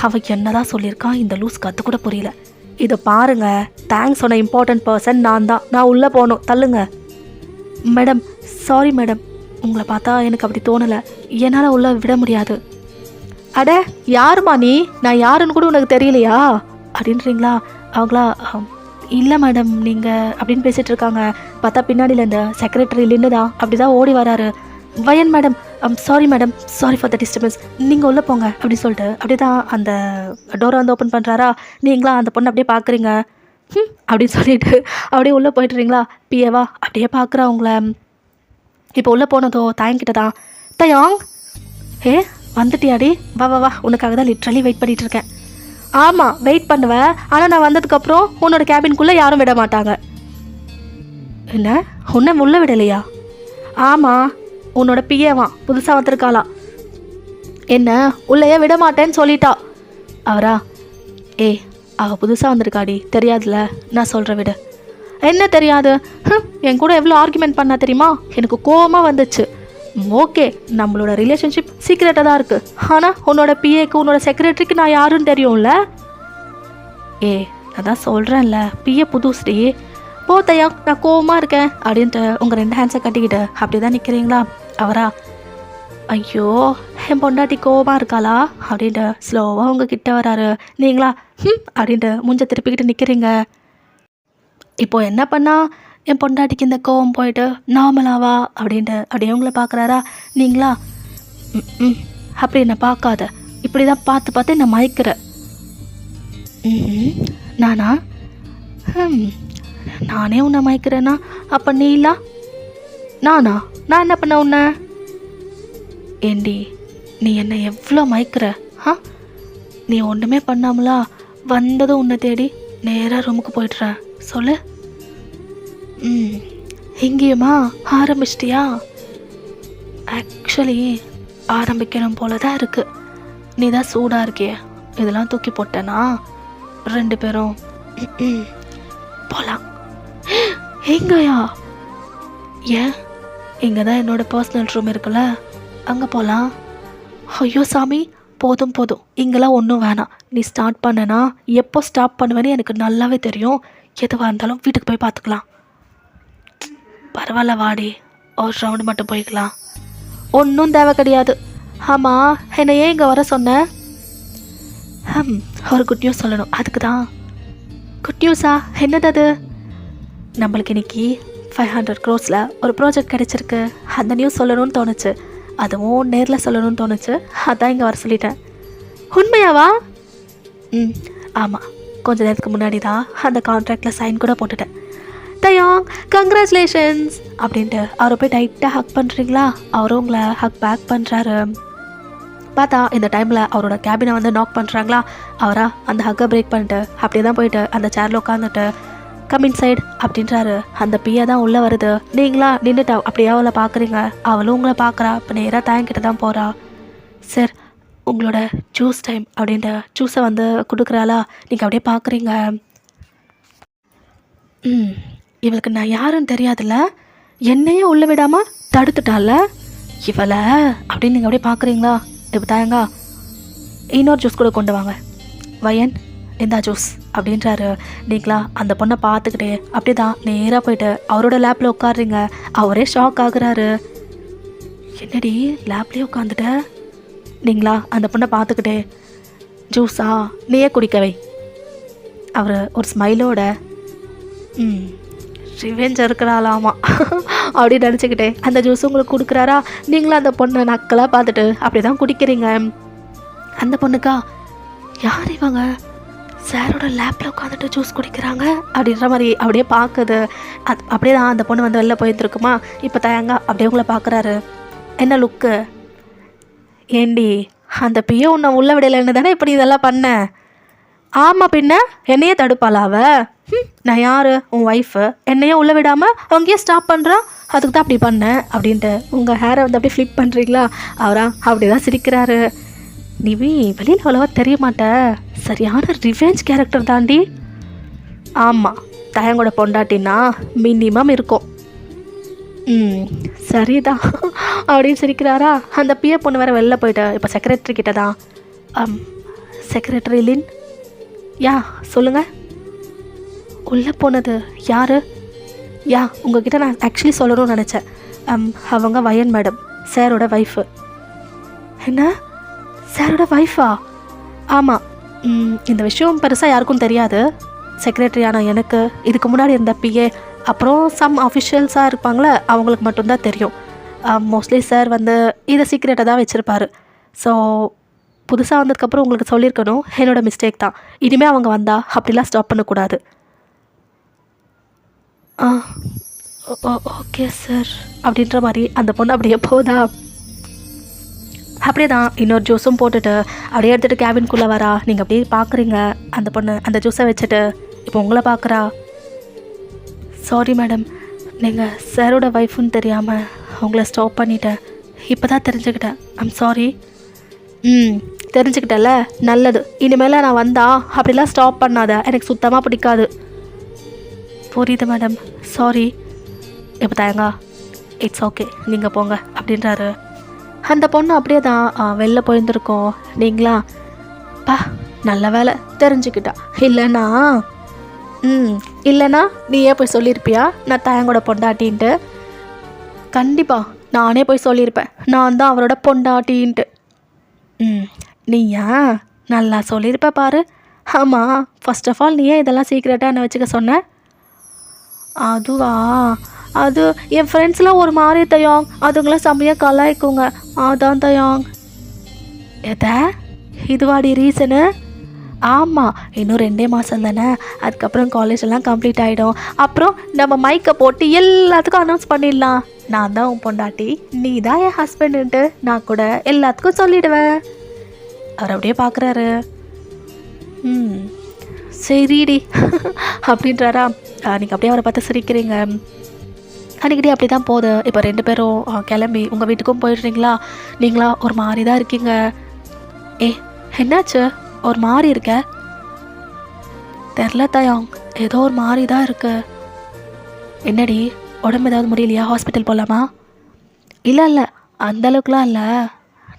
Speaker 1: அவ என்னதான் சொல்லியிருக்கான், இந்த லூஸ் கற்று கூட புரியல. இதை பாருங்கள், தேங்க்ஸ் சொன்ன இம்பார்ட்டண்ட் பர்சன் நான் உள்ளே போகணும், தள்ளுங்க. மேடம் சாரி மேடம், உங்களை பார்த்தா எனக்கு அப்படி தோணலை, என்னால் உள்ளே விட முடியாது. அட யாருமா நீ, நான் யாருன்னு கூட உனக்கு தெரியலையா அப்படின்றீங்களா? அவங்களா இல்லை மேடம் நீங்கள் அப்படின்னு பேசிகிட்டு இருக்காங்க. பார்த்தா பின்னாடியில் இந்த செக்ரட்டரி லின்னு தான் அப்படி தான் ஓடி வராரு. வயன் madam, sorry madam, sorry for the disturbance, நீங்கள் உள்ளே போங்க அப்படின்னு சொல்லிட்டு அப்படியே தான் அந்த டோரை வந்து ஓப்பன் பண்ணுறாரா. நீங்களா அந்த பொண்ணை அப்படியே பார்க்குறீங்க அப்படின்னு சொல்லிட்டு அப்படியே உள்ளே போய்ட்டுறீங்களா. பிஏவா அப்படியே பார்க்குறா உங்கள. இப்போ உள்ளே போனதோ தாயங்கிட்ட தான். தயாங், ஏ வந்துட்டியாடி, வா வா வா, உனக்காக தான் லிட்ரலி வெயிட் பண்ணிகிட்டு இருக்கேன். ஆமாம் வெயிட் பண்ணுவேன், ஆனால் நான் வந்ததுக்கப்புறம் உன்னோட கேபின்குள்ளே யாரும் விட மாட்டாங்க. என்ன, உன்னை உள்ளே விடலையா? ஆமாம், உன்னோட பிஏவா புதுசாக வந்திருக்காளா, என்ன உள்ளேயே விட மாட்டேன்னு சொல்லிட்டா. அவரா, ஏய் அவள் புதுசாக வந்திருக்காடி, தெரியாதுல்ல, நான் சொல்கிற விடு. என்ன தெரியாது, என் கூட எவ்வளோ ஆர்குமெண்ட் பண்ணா தெரியுமா, எனக்கு கோவமாக வந்துச்சு. ஓகே, நம்மளோட ரிலேஷன்ஷிப் சீக்ரெட்டாக தான் இருக்குது, ஆனால் உன்னோட பிஏக்கு உன்னோட செக்ரட்டரிக்கு நான் யாருன்னு தெரியும்ல. ஏ அதான் சொல்கிறேன்ல, பிஏ புதுசுடி, போத்தையா நான் கோவமாக இருக்கேன் அப்படின்ட்டு உங்கள் 2 ஹேண்ட்ஸை கட்டிக்கிட்டு அப்படி தான் நிற்கிறீங்களா. அவரா, ஐயோ என் பொண்டாட்டி கோவமாக இருக்காளா அப்படின்ட்டு ஸ்லோவாக உங்ககிட்ட வராரு. நீங்களா அப்படின்ட்டு மூஞ்ச திருப்பிக்கிட்டு நிற்கிறீங்க. இப்போது என்ன பண்ணா என் பொண்டாட்டிக்கு இந்த கோவம் போயிட்டு நார்மலாவா அப்படின்ட்டு அப்படியே உங்களை பார்க்குறாரா. நீங்களா அப்படி என்ன பார்க்காத, இப்படி தான் பார்த்து பார்த்து என்ன மயக்கிற. நானா? நானே உன்னை மயக்கிறேன்னா அப்போ நீலா? நானா? நான் என்ன பண்ண உன்னை? ஏண்டி நீ என்னை எவ்வளோ மயக்கிற? நீ ஒன்றுமே பண்ணாமலா வந்ததும் உன்னை தேடி நேராக ரூமுக்கு போய்ட்ற. சொல்லு. இங்கேயுமா ஆரம்பிச்சிட்டியா? ஆக்சுவலி ஆரம்பிக்கணும் போல தான் இருக்குது. நீ தான் சூடாக இருக்கிய, இதெல்லாம் தூக்கி போட்டேன்னா 2 பேரும் போகலாம். எங்கயா? ஏன், இங்கே தான் என்னோடய பர்சனல் ரூம் இருக்குல்ல, அங்கே போகலாம். ஐயோ சாமி, போதும் போதும், இங்கெல்லாம் ஒன்றும் வேணாம். நீ ஸ்டார்ட் பண்ணனா எப்போ ஸ்டாப் பண்ணுவேன்னு எனக்கு நல்லாவே தெரியும். எதுவாக இருந்தாலும் வீட்டுக்கு போய் பார்த்துக்கலாம். பரவாயில்ல வாடி, ஒரு ரவுண்டு மட்டும் போய்க்கலாம். ஒன்றும் தேவை கிடையாது. ஆமாம், என்னை ஏன் இங்கே வர சொன்ன? ஒரு குட் நியூஸ் சொல்லணும், அதுக்கு தான். குட் நியூஸா? என்னது அது? நம்மளுக்கு இன்னைக்கு 500 crores ஒரு ப்ராஜெக்ட் கிடச்சிருக்கு. அந்த நியூஸ் சொல்லணும்னு தோணுச்சு, அதுவும் நேரில் சொல்லணும்னு தோணுச்சு, அதான் இங்கே வர சொல்லிட்டேன். உண்மையாவா? ஆமாம், கொஞ்ச நேரத்துக்கு முன்னாடி தான் அந்த கான்ட்ராக்டில் சைன் கூட போட்டுட்டேன். தயாங், கங்க்ராச்சுலேஷன்ஸ் அப்படின்ட்டு அவரை போய் டைட்டாக ஹக் பண்ணுறீங்களா. அவரும் உங்களை ஹக் பேக் பண்ணுறாரு. பார்த்தா இந்த டைமில் அவரோட கேபினை வந்து நாக் பண்ணுறாங்களா. அவரா அந்த ஹக்கை பிரேக் பண்ணிட்டு அப்படியே தான் போயிட்டு அந்த சேரில் உட்காந்துட்டு கம் இன் சைடு அப்படின்றாரு. அந்த பிஏ தான் உள்ளே வருது. நீங்களா நின்றுட்டு அப்படியே அவளை பார்க்குறீங்க, அவளும் உங்களை பார்க்குறா. இப்போ நேராக தேங்கிட்ட தான் போகிறா. சார் உங்களோட ஜூஸ் டைம் அப்படின்ட்டு ஜூஸை வந்து கொடுக்குறாளா. நீங்கள் அப்படியே பார்க்குறீங்க. இவளுக்கு நான் யாருன்னு தெரியாதுல்ல, என்னையே உள்ளே விடாமல் தடுத்துட்டால இவளை அப்படின்னு நீங்கள் அப்படியே பார்க்குறீங்களா. இப்போ தாயங்கா இன்னொரு ஜூஸ் கூட கொண்டு வாங்க. வயன் இந்தா ஜூஸ் அப்படின்றாரு. நீங்களா அந்த பொண்ணை பார்த்துக்கிட்டே அப்படி தான் நேராக போயிட்டு அவரோட லேப்பில் உட்காடுறீங்க. அவரே ஷாக் ஆகுறாரு. என்னடி லேப்லேயே உட்காந்துட்ட? நீங்களா அந்த பொண்ணை பார்த்துக்கிட்டே ஜூஸா நீயே குடிக்கவை. அவர் ஒரு ஸ்மைலோட ரிவெஞ்ச் இருக்கிறாளாமா அப்படி நினச்சிக்கிட்டே அந்த ஜூஸ் உங்களுக்கு கொடுக்குறாரா. நீங்களும் அந்த பொண்ணை நக்கலாக பார்த்துட்டு அப்படி தான் குடிக்கிறீங்க. அந்த பொண்ணுக்கா, யார் இவங்க சாரோட லேப்பில் உட்காந்துட்டு ஜூஸ் குடிக்கிறாங்க அப்படின்ற மாதிரி அப்படியே பார்க்குது. அப்படியே தான் அந்த பொண்ணு வந்து வெளில போயிருந்துருக்குமா. இப்போ தயங்க அப்படியே உங்களை பார்க்குறாரு. என்ன லுக்கு? ஏண்டி அந்த பியோ உன்னை உள்ள விடலைன்னு தானே இப்படி இதெல்லாம் பண்ண? ஆமாம் பின்ன என்னையே தடுப்பாளா அவ? நான் யார்? உன் ஒய்ஃபு. என்னையே உள்ளே விடாமல் அங்கேயே ஸ்டாப் பண்ணுறான். அதுக்கு தான் அப்படி பண்ணேன் அப்படின்ட்டு உங்கள் ஹேரை வந்து அப்படியே ஃப்ளிப் பண்ணுறீங்களா? அவரா அப்படி தான் சிரிக்கிறாரு. நீ வெளியில் அவ்வளோவா தெரிய மாட்ட, சரியான ரிவெஞ்ச் கேரக்டர் தாண்டி. ஆமாம், தயங்கோட பொண்டாட்டின்னா மினிமம் இருக்கும். சரிதான் அப்படின்னு சிரிக்கிறாரா. அந்த பிஏ பொண்ணு வேறு வெளில போயிட்டு இப்போ செக்ரட்டரி கிட்ட தான். செக்ரட்டரி லின், யா சொல்லுங்கள். உள்ளே போனது யார்? யா உங்ககிட்ட நான் ஆக்சுவலி சொல்லணும்னு நினச்சேன். அவங்க வயன் மேடம், சாரோட ஒய்ஃபு. என்ன, சாரோட ஒய்ஃபா? ஆமாம். இந்த விஷயம் பெருசாக யாருக்கும் தெரியாது. செக்ரட்டரியான எனக்கு, இதுக்கு முன்னாடி இருந்த பிஏ, அப்புறம் சம் அஃபிஷியல்ஸாக இருப்பாங்களே அவங்களுக்கு மட்டும்தான் தெரியும். மோஸ்ட்லி சார் வந்து இதை சீக்ரெட்டாக தான் வச்சுருப்பாரு. ஸோ புதுசாக வந்ததுக்கப்புறம் உங்களுக்கு சொல்லியிருக்கணும், என்னோடய மிஸ்டேக் தான். இனிமேல் அவங்க வந்தா அப்படிலாம் ஸ்டாப் பண்ணக்கூடாது. ஓகே சார் அப்படின்ற மாதிரி அந்த பொண்ணு அப்படியே போதா. அப்படியே தான் இன்னொரு ஜூஸும் போட்டுட்டு அப்படியே எடுத்துகிட்டு கேபின்குள்ளே வரா. நீங்கள் அப்படியே பார்க்குறீங்க அந்த பொண்ணு அந்த ஜூஸை வச்சுட்டு இப்போ உங்களை பார்க்குறா. சாரி மேடம், நீங்கள் சாரோட ஒய்ஃபுன்னு தெரியாமல் உங்களை ஸ்டாப் பண்ணிட்டேன். இப்போ தான் தெரிஞ்சுக்கிட்டேன். I'm sorry. தெரிஞ்சுக்கிட்டல, நல்லது. இனிமேல் நான் வந்தா அப்படிலாம் ஸ்டாப் பண்ணாத, எனக்கு சுத்தமாக பிடிக்காது. புரியுது மேடம், சாரி. இப்போ தாங்க, இட்ஸ் ஓகே, நீங்கள் போங்க அப்படின்றாரு. அந்த பொண்ணு அப்படியே தான் வெளில போயிருந்துருக்கோம். நீங்களா பா நல்ல வேலை தெரிஞ்சுக்கிட்டா. இல்லைனா நீயே போய் சொல்லியிருப்பியா நான் தயங்கோட பொண்டாட்டின்ட்டு? கண்டிப்பாக நானே போய் சொல்லியிருப்பேன், நான் தான் அவரோட பொண்டாட்டின்ட்டு. நீயா நல்லா சொல்லியிருப்ப பாரு. ஆமாம், ஃபர்ஸ்ட் ஆஃப் ஆல் நீயே இதெல்லாம் சீக்ரெட்டாக என்ன வச்சுக்க சொன்ன? அதுவா, அது என் ஃப்ரெண்ட்ஸ்லாம் ஒரு மாதிரி தயாங், அதுங்களாம் செம்மையாக கலாய்க்குங்க, அதான் தயாங். எதை இதுவாடி ரீசனு? ஆமாம், இன்னும் 2 மாதம் தானே, அதுக்கப்புறம் காலேஜெல்லாம் கம்ப்ளீட் ஆகிடும். அப்புறம் நம்ம மைக்கை போட்டு எல்லாத்துக்கும் அனௌன்ஸ் பண்ணிடலாம், நான் தான் உன் பொண்டாட்டி, நீ தான் என் ஹஸ்பண்டுன்ட்டு. நான் கூட எல்லாத்துக்கும் சொல்லிவிடுவேன். அவர் அப்படியே பார்க்குறாரு. சரிடி அப்படின்றாரா. நீங்கள் அப்படியே அவரை பார்த்து சிரிக்கிறீங்க. அன்றைக்கிட்டே அப்படி தான் போகுது. இப்போ 2 பேரும் கிளம்பி உங்கள் வீட்டுக்கும் போயிடுறீங்களா? நீங்களா ஒரு மாதிரி தான் இருக்கீங்க. என்னாச்சு ஒரு மாதிரி இருக்க? தெரில தயாங், ஏதோ ஒரு மாதிரி தான் இருக்கு. என்னடி உடம்பு ஏதாவது முடியலையா? ஹாஸ்பிட்டல் போகலாமா? இல்லை அந்தளவுக்குலாம் இல்லை,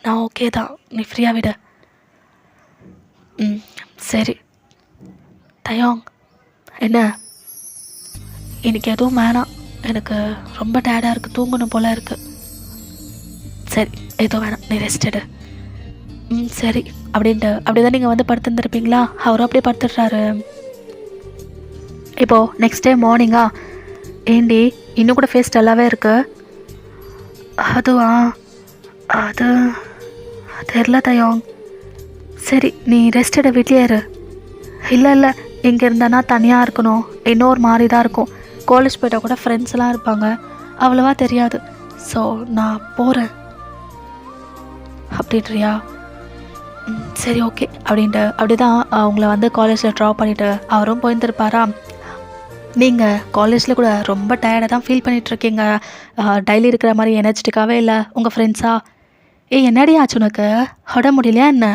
Speaker 1: நான் ஓகே தான், நீ ஃப்ரீயாக விடு. சரி தயாங். என்ன? எனக்கு எதுவும் வேணாம், எனக்கு ரொம்ப டயர்டாக இருக்குது, தூங்கணும் போல் இருக்குது. சரி எதுவும் வேணாம், நீ ரெஸ்ட் எடு. சரி அப்படின்ட்டு அப்படி தான் நீங்கள் வந்து படுத்துருந்துருப்பீங்களா? அவரும் அப்படியே படுத்துடுறாரு. இப்போது நெக்ஸ்ட் டே மார்னிங்கா? ஏண்டி இன்னும் கூட ஃபேஸ் டல்லாகவே இருக்கு? அதுவா, அது தெரில தயாங். சரி நீ ரெஸ்ட் எடு, வீட்லேயே இரு. இல்லை இங்கே இருந்தானா தனியாக இருக்கணும், இன்னொரு மாதிரி தான் இருக்கும். காலேஜ் போய்ட்டால் கூட ஃப்ரெண்ட்ஸ்லாம் இருப்பாங்க, அவ்வளோவா தெரியாது. ஸோ நான் போகிறேன் அப்படின்றியா? சரி ஓகே அப்படின்ட்டு அப்படி தான் அவங்கள வந்து காலேஜில் ட்ராப் பண்ணிவிட்டு அவரும் போயிருந்துருப்பாரா. நீங்கள் காலேஜில் கூட ரொம்ப டயர்டாக தான் ஃபீல் பண்ணிகிட்ருக்கீங்க, டெய்லி இருக்கிற மாதிரி எனர்ஜெட்டிக்காகவே இல்லை. உங்கள் ஃப்ரெண்ட்ஸா? என்னடி ஆச்சு உனக்கு? உட முடியலையா என்ன?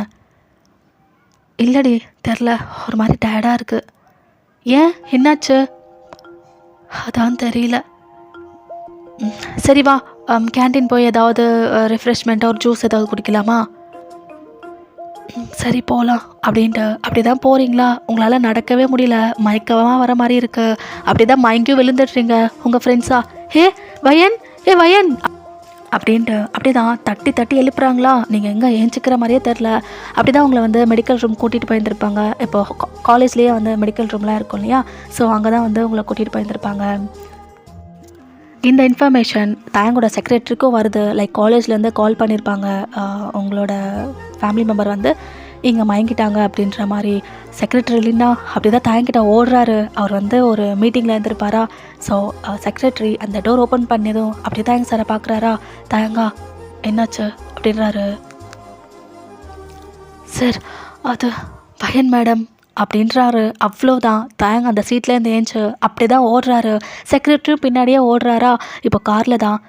Speaker 1: இல்லடி தெரில, ஒரு மாதிரி டயர்டாக இருக்குது. ஏன் என்னாச்சு? அதான் தெரியல. சரி வா, கேன்டீன் போய் ஏதாவது ரெஃப்ரெஷ்மெண்ட்டாக ஒரு ஜூஸ் ஏதாவது குடிக்கலாமா? சரி போகலாம் அப்படின்ட்டு அப்படி தான் போகிறீங்களா? உங்களால் நடக்கவே முடியல, மயக்கமாக வர மாதிரி இருக்குது. அப்படி தான் மயங்கியும் விழுந்துடுறீங்க. உங்கள் ஃப்ரெண்ட்ஸா வயன் வயன் அப்படின்ட்டு அப்படி தான் தட்டி எழுப்புறாங்களா. நீங்கள் எங்கே ஏஞ்சிக்கிற மாதிரியே தெரில. அப்படி தான் உங்களை வந்து மெடிக்கல் ரூம் கூட்டிகிட்டு போயிருந்துருப்பாங்க. இப்போது காலேஜ்லேயே வந்து மெடிக்கல் ரூம்லாம் இருக்கும் இல்லையா, ஸோ அங்கே தான் வந்து உங்களை கூட்டிகிட்டு போயிருந்துருப்பாங்க. இந்த இன்ஃபர்மேஷன் தயங்கோட செக்ரட்டரிக்கும் வருது. லைக் காலேஜ்லேருந்து கால் பண்ணியிருப்பாங்க, உங்களோட ஃபேமிலி மெம்பர் வந்து இங்கே மயங்கிட்டாங்க அப்படின்ற மாதிரி. செக்ரட்டரி இல்லைன்னா அப்படி தான் தயங்கிட்ட ஓடுறாரு. அவர் வந்து ஒரு மீட்டிங்கில் இருந்திருப்பாரா. ஸோ செக்ரட்டரி அந்த டோர் ஓப்பன் பண்ணதும் அப்படி தான் எங்கள் சாரை பார்க்குறாரா. தயங்கா என்னாச்சு அப்படின்றாரு. சார் அது வயன் மேடம் அப்படின்றாரு. அவ்வளோதான். தயங்க அந்த சீட்லேருந்து ஏஞ்சி அப்படி தான் ஓடுறாரு. செக்ரட்டரியும் பின்னாடியே ஓடுறாரா. இப்போ காரில் தான்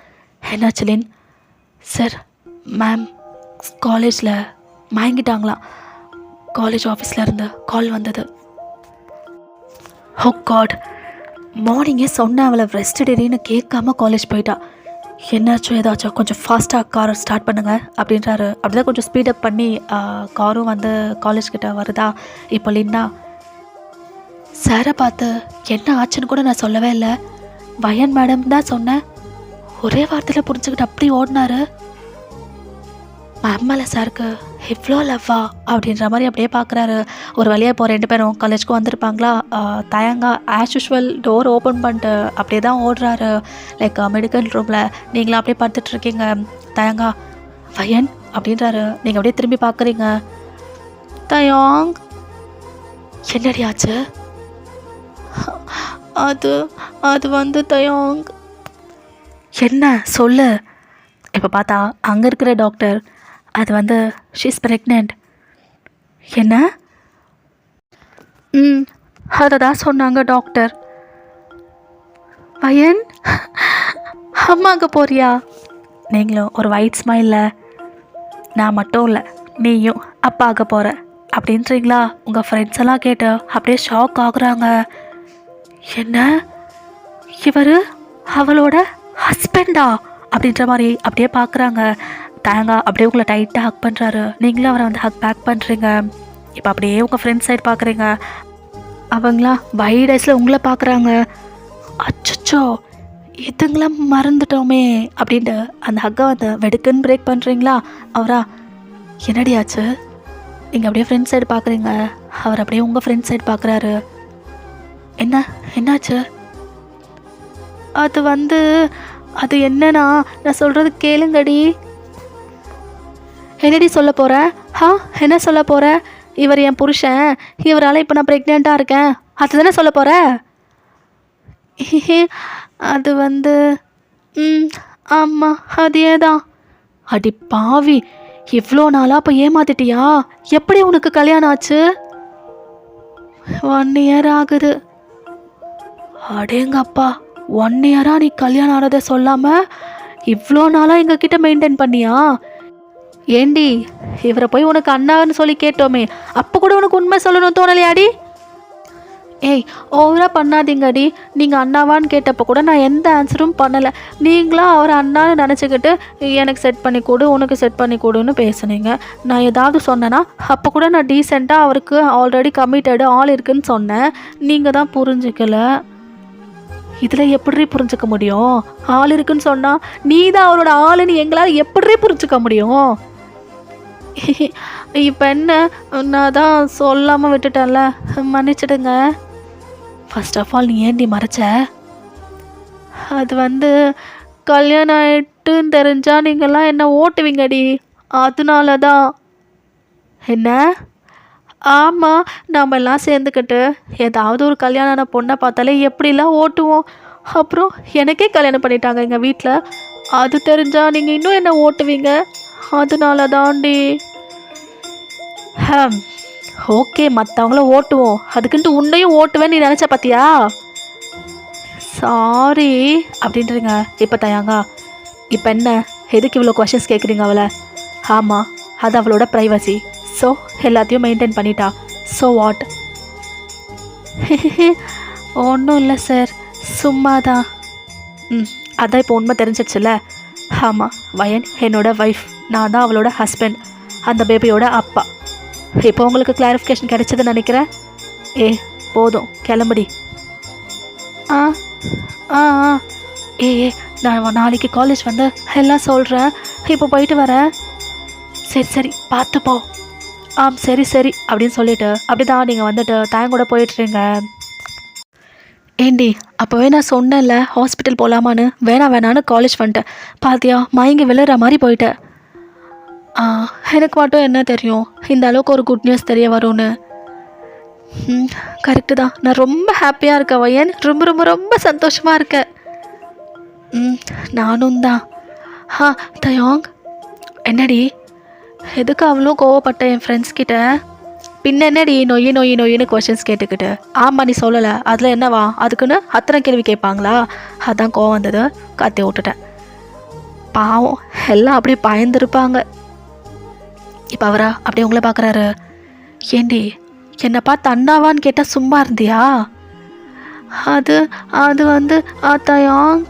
Speaker 1: என்னாச்சு லின்? சார், மேம் காலேஜில் மயங்கிட்டாங்களாம். காலேஜ் ஆஃபீஸ்லேருந்து கால் வந்தது. ஓ காட், மார்னிங்கே சொன்ன அவளை ரெஸ்ட் டேன்னு கேட்காம காலேஜ் போயிட்டா. என்னாச்சும் ஏதாச்சும் கொஞ்சம் ஃபாஸ்ட்டாக காரை ஸ்டார்ட் பண்ணுங்கள் அப்படின்றாரு. அப்படிதான் கொஞ்சம் ஸ்பீடப் பண்ணி காரும் வந்து காலேஜ்கிட்ட வருதா. இப்போ லின்னா சாரை பார்த்து என்ன ஆச்சுன்னு கூட நான் சொல்லவே இல்லை. வயன் மேடம் தான் சொன்னேன். ஒரே வார்த்தையில் புரிஞ்சுக்கிட்டு அப்படி ஓடினாரு. மேம் சாருக்கு இவ்வளோ லவ்வா அப்படின்ற மாதிரி அப்படியே பார்க்குறாரு. ஒரு வழியாக இப்போ 2 பேரும் காலேஜ்க்கு வந்திருப்பாங்களா. தயங்கா ஆஸ் யூஷுவல் டோர் ஓப்பன் பண்ணிட்டு அப்படியே தான் ஓடுறாரு. லைக் மெடிக்கல் ரூமில் நீங்களும் அப்படியே பார்த்துட்ருக்கீங்க. தயங்கா வயன் அப்படின்றாரு. நீங்கள் அப்படியே திரும்பி பார்க்குறீங்க. தயாங், என்னடி ஆச்சு? அது வந்து தயாங். என்ன சொல்லு. இப்போ பார்த்தா அங்கே இருக்கிற டாக்டர் அது வந்து ஷீஸ் ப்ரெக்னென்ட். என்ன? அதை தான் சொன்னாங்க டாக்டர். வயன், அம்மாங்க போறியா? நீங்களும் ஒரு ஒயிட் ஸ்மைலில், நான் மட்டும் இல்லை நீயும் அப்பா ஆக போகிற அப்படின்றீங்களா? உங்கள் ஃப்ரெண்ட்ஸ் எல்லாம் கேட்டு அப்படியே ஷாக் ஆகுறாங்க. என்ன, இவர் அவளோட ஹஸ்பண்டா அப்படின்ற மாதிரி அப்படியே பார்க்குறாங்க. தயங்கா அப்படியே உங்களை டைட்டாக ஹக் பண்ணுறாரு. நீங்களும் அவரை வந்து ஹக் பேக் பண்ணுறீங்க. இப்போ அப்படியே உங்கள் ஃப்ரெண்ட்ஸ் சைடு பார்க்குறீங்க. அவங்களா வைட் ஐஸில் உங்களை பார்க்குறாங்க. அச்சோ, இதுங்களாம் மறந்துட்டோமே அப்படின்ட்டு அந்த ஹக்கை வந்து வெடுக்குன்னு பிரேக் பண்ணுறீங்களா? அவரா என்னடியாச்சு? நீங்கள் அப்படியே ஃப்ரெண்ட்ஸ் சைடு பார்க்குறீங்க. அவர் அப்படியே உங்கள் ஃப்ரெண்ட்ஸ் சைடு பார்க்குறாரு. என்னாச்சு? அது என்னன்னா, நான் சொல்கிறது கேளுங்கடி. என்னடி சொல்ல போகிற? என்ன சொல்ல போகிற? இவர் என் புருஷன், இவரால் இப்போ நான் ப்ரெக்னெண்ட்டாக இருக்கேன், அதுதானே சொல்ல போகிற? அது வந்து ஆமாம், அதே தான். அடி பாவி, இவ்வளோ நாளாக இப்போ ஏமாத்திட்டியா? எப்படி உனக்கு கல்யாணம் ஆச்சு? 1 year ஆகுது. அடேங்கப்பா, 1 year நீ கல்யாணம் ஆனதை சொல்லாமல் இவ்வளோ நாளாக எங்ககிட்ட மெயின்டைன் பண்ணியா? ஏண்டி, இவரை போய் உனக்கு அண்ணான்னு சொல்லி கேட்டோமே, அப்போ கூட உனக்கு உண்மை சொல்லணும் தோணலையாடி? ஏய், ஓவராக பண்ணாதீங்கடி. நீங்கள் அண்ணாவான்னு கேட்டப்போ கூட நான் எந்த ஆன்சரும் பண்ணலை. நீங்களாம் அவர் அண்ணான்னு நினச்சிக்கிட்டு எனக்கு செட் பண்ணி கொடு, உனக்கு செட் பண்ணி கொடுன்னு பேசுனீங்க. நான் ஏதாவது சொன்னேன்னா அப்போ கூட நான் டீசெண்டாக அவருக்கு ஆல்ரெடி கமிட்டடு ஆள் இருக்குன்னு சொன்னேன். நீங்கள் தான் புரிஞ்சுக்கல. இதில் எப்படி புரிஞ்சுக்க முடியும்? ஆள் இருக்குன்னு சொன்னால் நீ தான் அவரோட ஆளுன்னு எங்களால் எப்படி புரிஞ்சுக்க முடியும்? இப்போ என்ன, நான் தான் சொல்லாமல் விட்டுட்டேன்ல, மன்னிச்சிடுங்க. ஃபர்ஸ்ட் ஆஃப் ஆல் நீ ஏண்டி மறைச்ச? அது வந்து கல்யாணம் ஆகிட்டுன்னு தெரிஞ்சால் நீங்கள்லாம் என்ன ஓட்டுவீங்கடி, அதனால தான். என்ன? ஆமாம், நம்ம எல்லாம் சேர்ந்துக்கிட்டு ஏதாவது ஒரு கல்யாணமான பொண்ணை பார்த்தாலே எப்படிலாம் ஓட்டுவோம். அப்புறம் எனக்கே கல்யாணம் பண்ணிட்டாங்க எங்கள் வீட்டில், அது தெரிஞ்சால் நீங்கள் இன்னும் என்ன ஓட்டுவீங்க, அதனால தாண்டி. ஓகே, மற்றவங்கள ஓட்டுவோம், அதுக்குன்ட்டு உன்னையும் ஓட்டுவேன்னு நீ நினச்ச பார்த்தியா? சாரி அப்படின்றீங்க. இப்போ தயாங்க, இப்போ என்ன, எதுக்கு இவ்வளோ கொஷின்ஸ் கேட்குறீங்க அவளை? ஆமாம், அது அவளோட ப்ரைவசி. ஸோ எல்லாத்தையும் மெயின்டைன் பண்ணிட்டா. So what? ஒன்றும் இல்லை சார், சும்மா தான். அதான் இப்போ உண்மை தெரிஞ்சிடுச்சுல்ல? ஆமாம், வயன் என்னோட ஒய்ஃப், நான் தான் அவளோட ஹஸ்பண்ட், அந்த பேபியோட அப்பா. இப்போ உங்களுக்கு கிளாரிஃபிகேஷன் கிடைச்சதுன்னு நினைக்கிறேன். போதும், கிளம்புடி. ஆ ஆ ஆ நான் நாளைக்கு காலேஜ் வந்து எல்லாம் சொல்கிறேன். இப்போ போயிட்டு வரேன். சரி பார்த்துப்போ. சரி அப்படின்னு சொல்லிவிட்டு அப்படி தான் நீங்கள் வந்துட்டு தயங்கூட போயிட்டுருங்க. ஏண்டி, அப்போவே நான் சொன்னேன்ல ஹாஸ்பிட்டல் போகலாமான்னு, வேணான்னு காலேஜ் வந்துட்டேன். பாத்தியா, மயங்கி விழுற மாதிரி போயிட்டேன். எனக்கு மட்டும் என்ன தெரியும் இந்த அளவுக்கு ஒரு குட் நியூஸ் தெரிய வரும்னு. கரெக்டு தான். நான் ரொம்ப ஹாப்பியாக இருக்கேன் வயன், ரொம்ப ரொம்ப ரொம்ப சந்தோஷமாக இருக்கேன். நானும் தான். தயாங், என்னடி எதுக்கு அவ்வளோ கோவப்பட்ட என் ஃப்ரெண்ட்ஸ் கிட்ட? பின்ன என்னடி நொய்யின்னு கொஷின்ஸ் கேட்டுக்கிட்டு, ஆமாம் நீ சொல்லலை அதில் என்னவா, அதுக்குன்னு அத்தனை கேள்வி கேட்பாங்களா, அதான் கோவம் வந்தது, கத்தி விட்டுட்டேன். பாவம் எல்லாம் அப்படியே பயந்துருப்பாங்க. இப்போ அவரா அப்படியே உங்களை பார்க்குறாரு. ஏண்டி என்னை பார்த்து அண்ணாவான்னு கேட்டால் சும்மா இருந்தியா? அது அது வந்து தயாங்.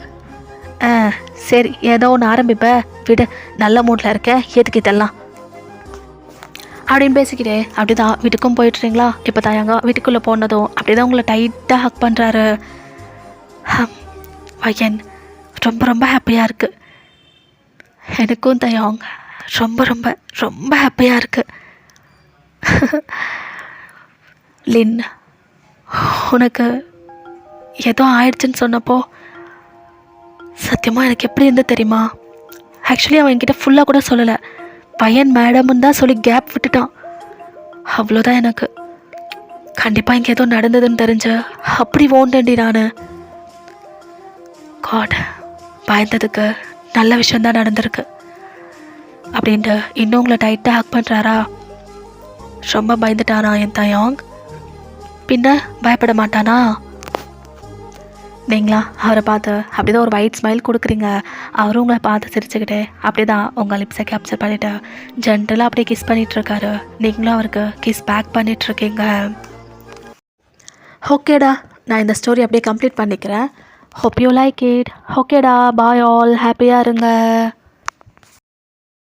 Speaker 1: சரி ஏதோ ஒன்று ஆரம்பிப்ப விடு, நல்ல மூடில் இருக்க, எதுக்கு இதெல்லாம் அப்படின்னு பேசிக்கிட்டே அப்படி தான் வீட்டுக்கும் போயிட்டுறீங்களா. இப்போ தயாங்க வீட்டுக்குள்ளே போனதும் அப்படி தான் உங்களை டைட்டாக ஹக் பண்ணுறாரு. வயன் ரொம்ப ரொம்ப ஹாப்பியாக இருக்குது. எனக்கும் தயாங் ரொம்ப ரொம்ப ரொம்ப ஹாப்பியாக இருக்குது. லின் உனக்கு ஏதோ ஆயிடுச்சுன்னு சொன்னப்போ சத்தியமாக எனக்கு எப்படி இருந்து தெரியுமா? ஆக்சுவலி அவன் என்கிட்ட ஃபுல்லாக கூட சொல்லலை, பையன் மேடம்னு தான் சொல்லி கேப் விட்டுட்டான். அவ்வளோதான். எனக்கு கண்டிப்பாக இங்கே ஏதோ நடந்ததுன்னு தெரிஞ்சு அப்படி ஓண்டேன்டி நான். காட், பயந்ததுக்கு நல்ல விஷயந்தான் நடந்திருக்கு அப்படின்ட்டு இன்னும் உங்களை டைட்டாக ஹக் பண்ணுறாரா. ரொம்ப பயந்துட்டானா என் தயாங்? பின்ன பயப்பட மாட்டானா? நீங்களா அவரை பார்த்து அப்படி தான் ஒரு ஒயிட் ஸ்மைல் கொடுக்குறீங்க. அவரும் உங்களை பார்த்து சிரிச்சுக்கிட்டே அப்படி தான் உங்கள் லிப்ஸை கேப்சர் பண்ணிவிட்டு ஜென்ரலாக அப்படியே கிஸ் பண்ணிகிட்ருக்காரு. நீங்களும் அவருக்கு கிஸ் பேக் பண்ணிகிட்ருக்கீங்க. ஓகேடா, நான் இந்த ஸ்டோரி அப்படியே கம்ப்ளீட் பண்ணிக்கிறேன். Hope you like it. ஓகேடா, பாய் ஆல், ஹாப்பியாக இருங்க.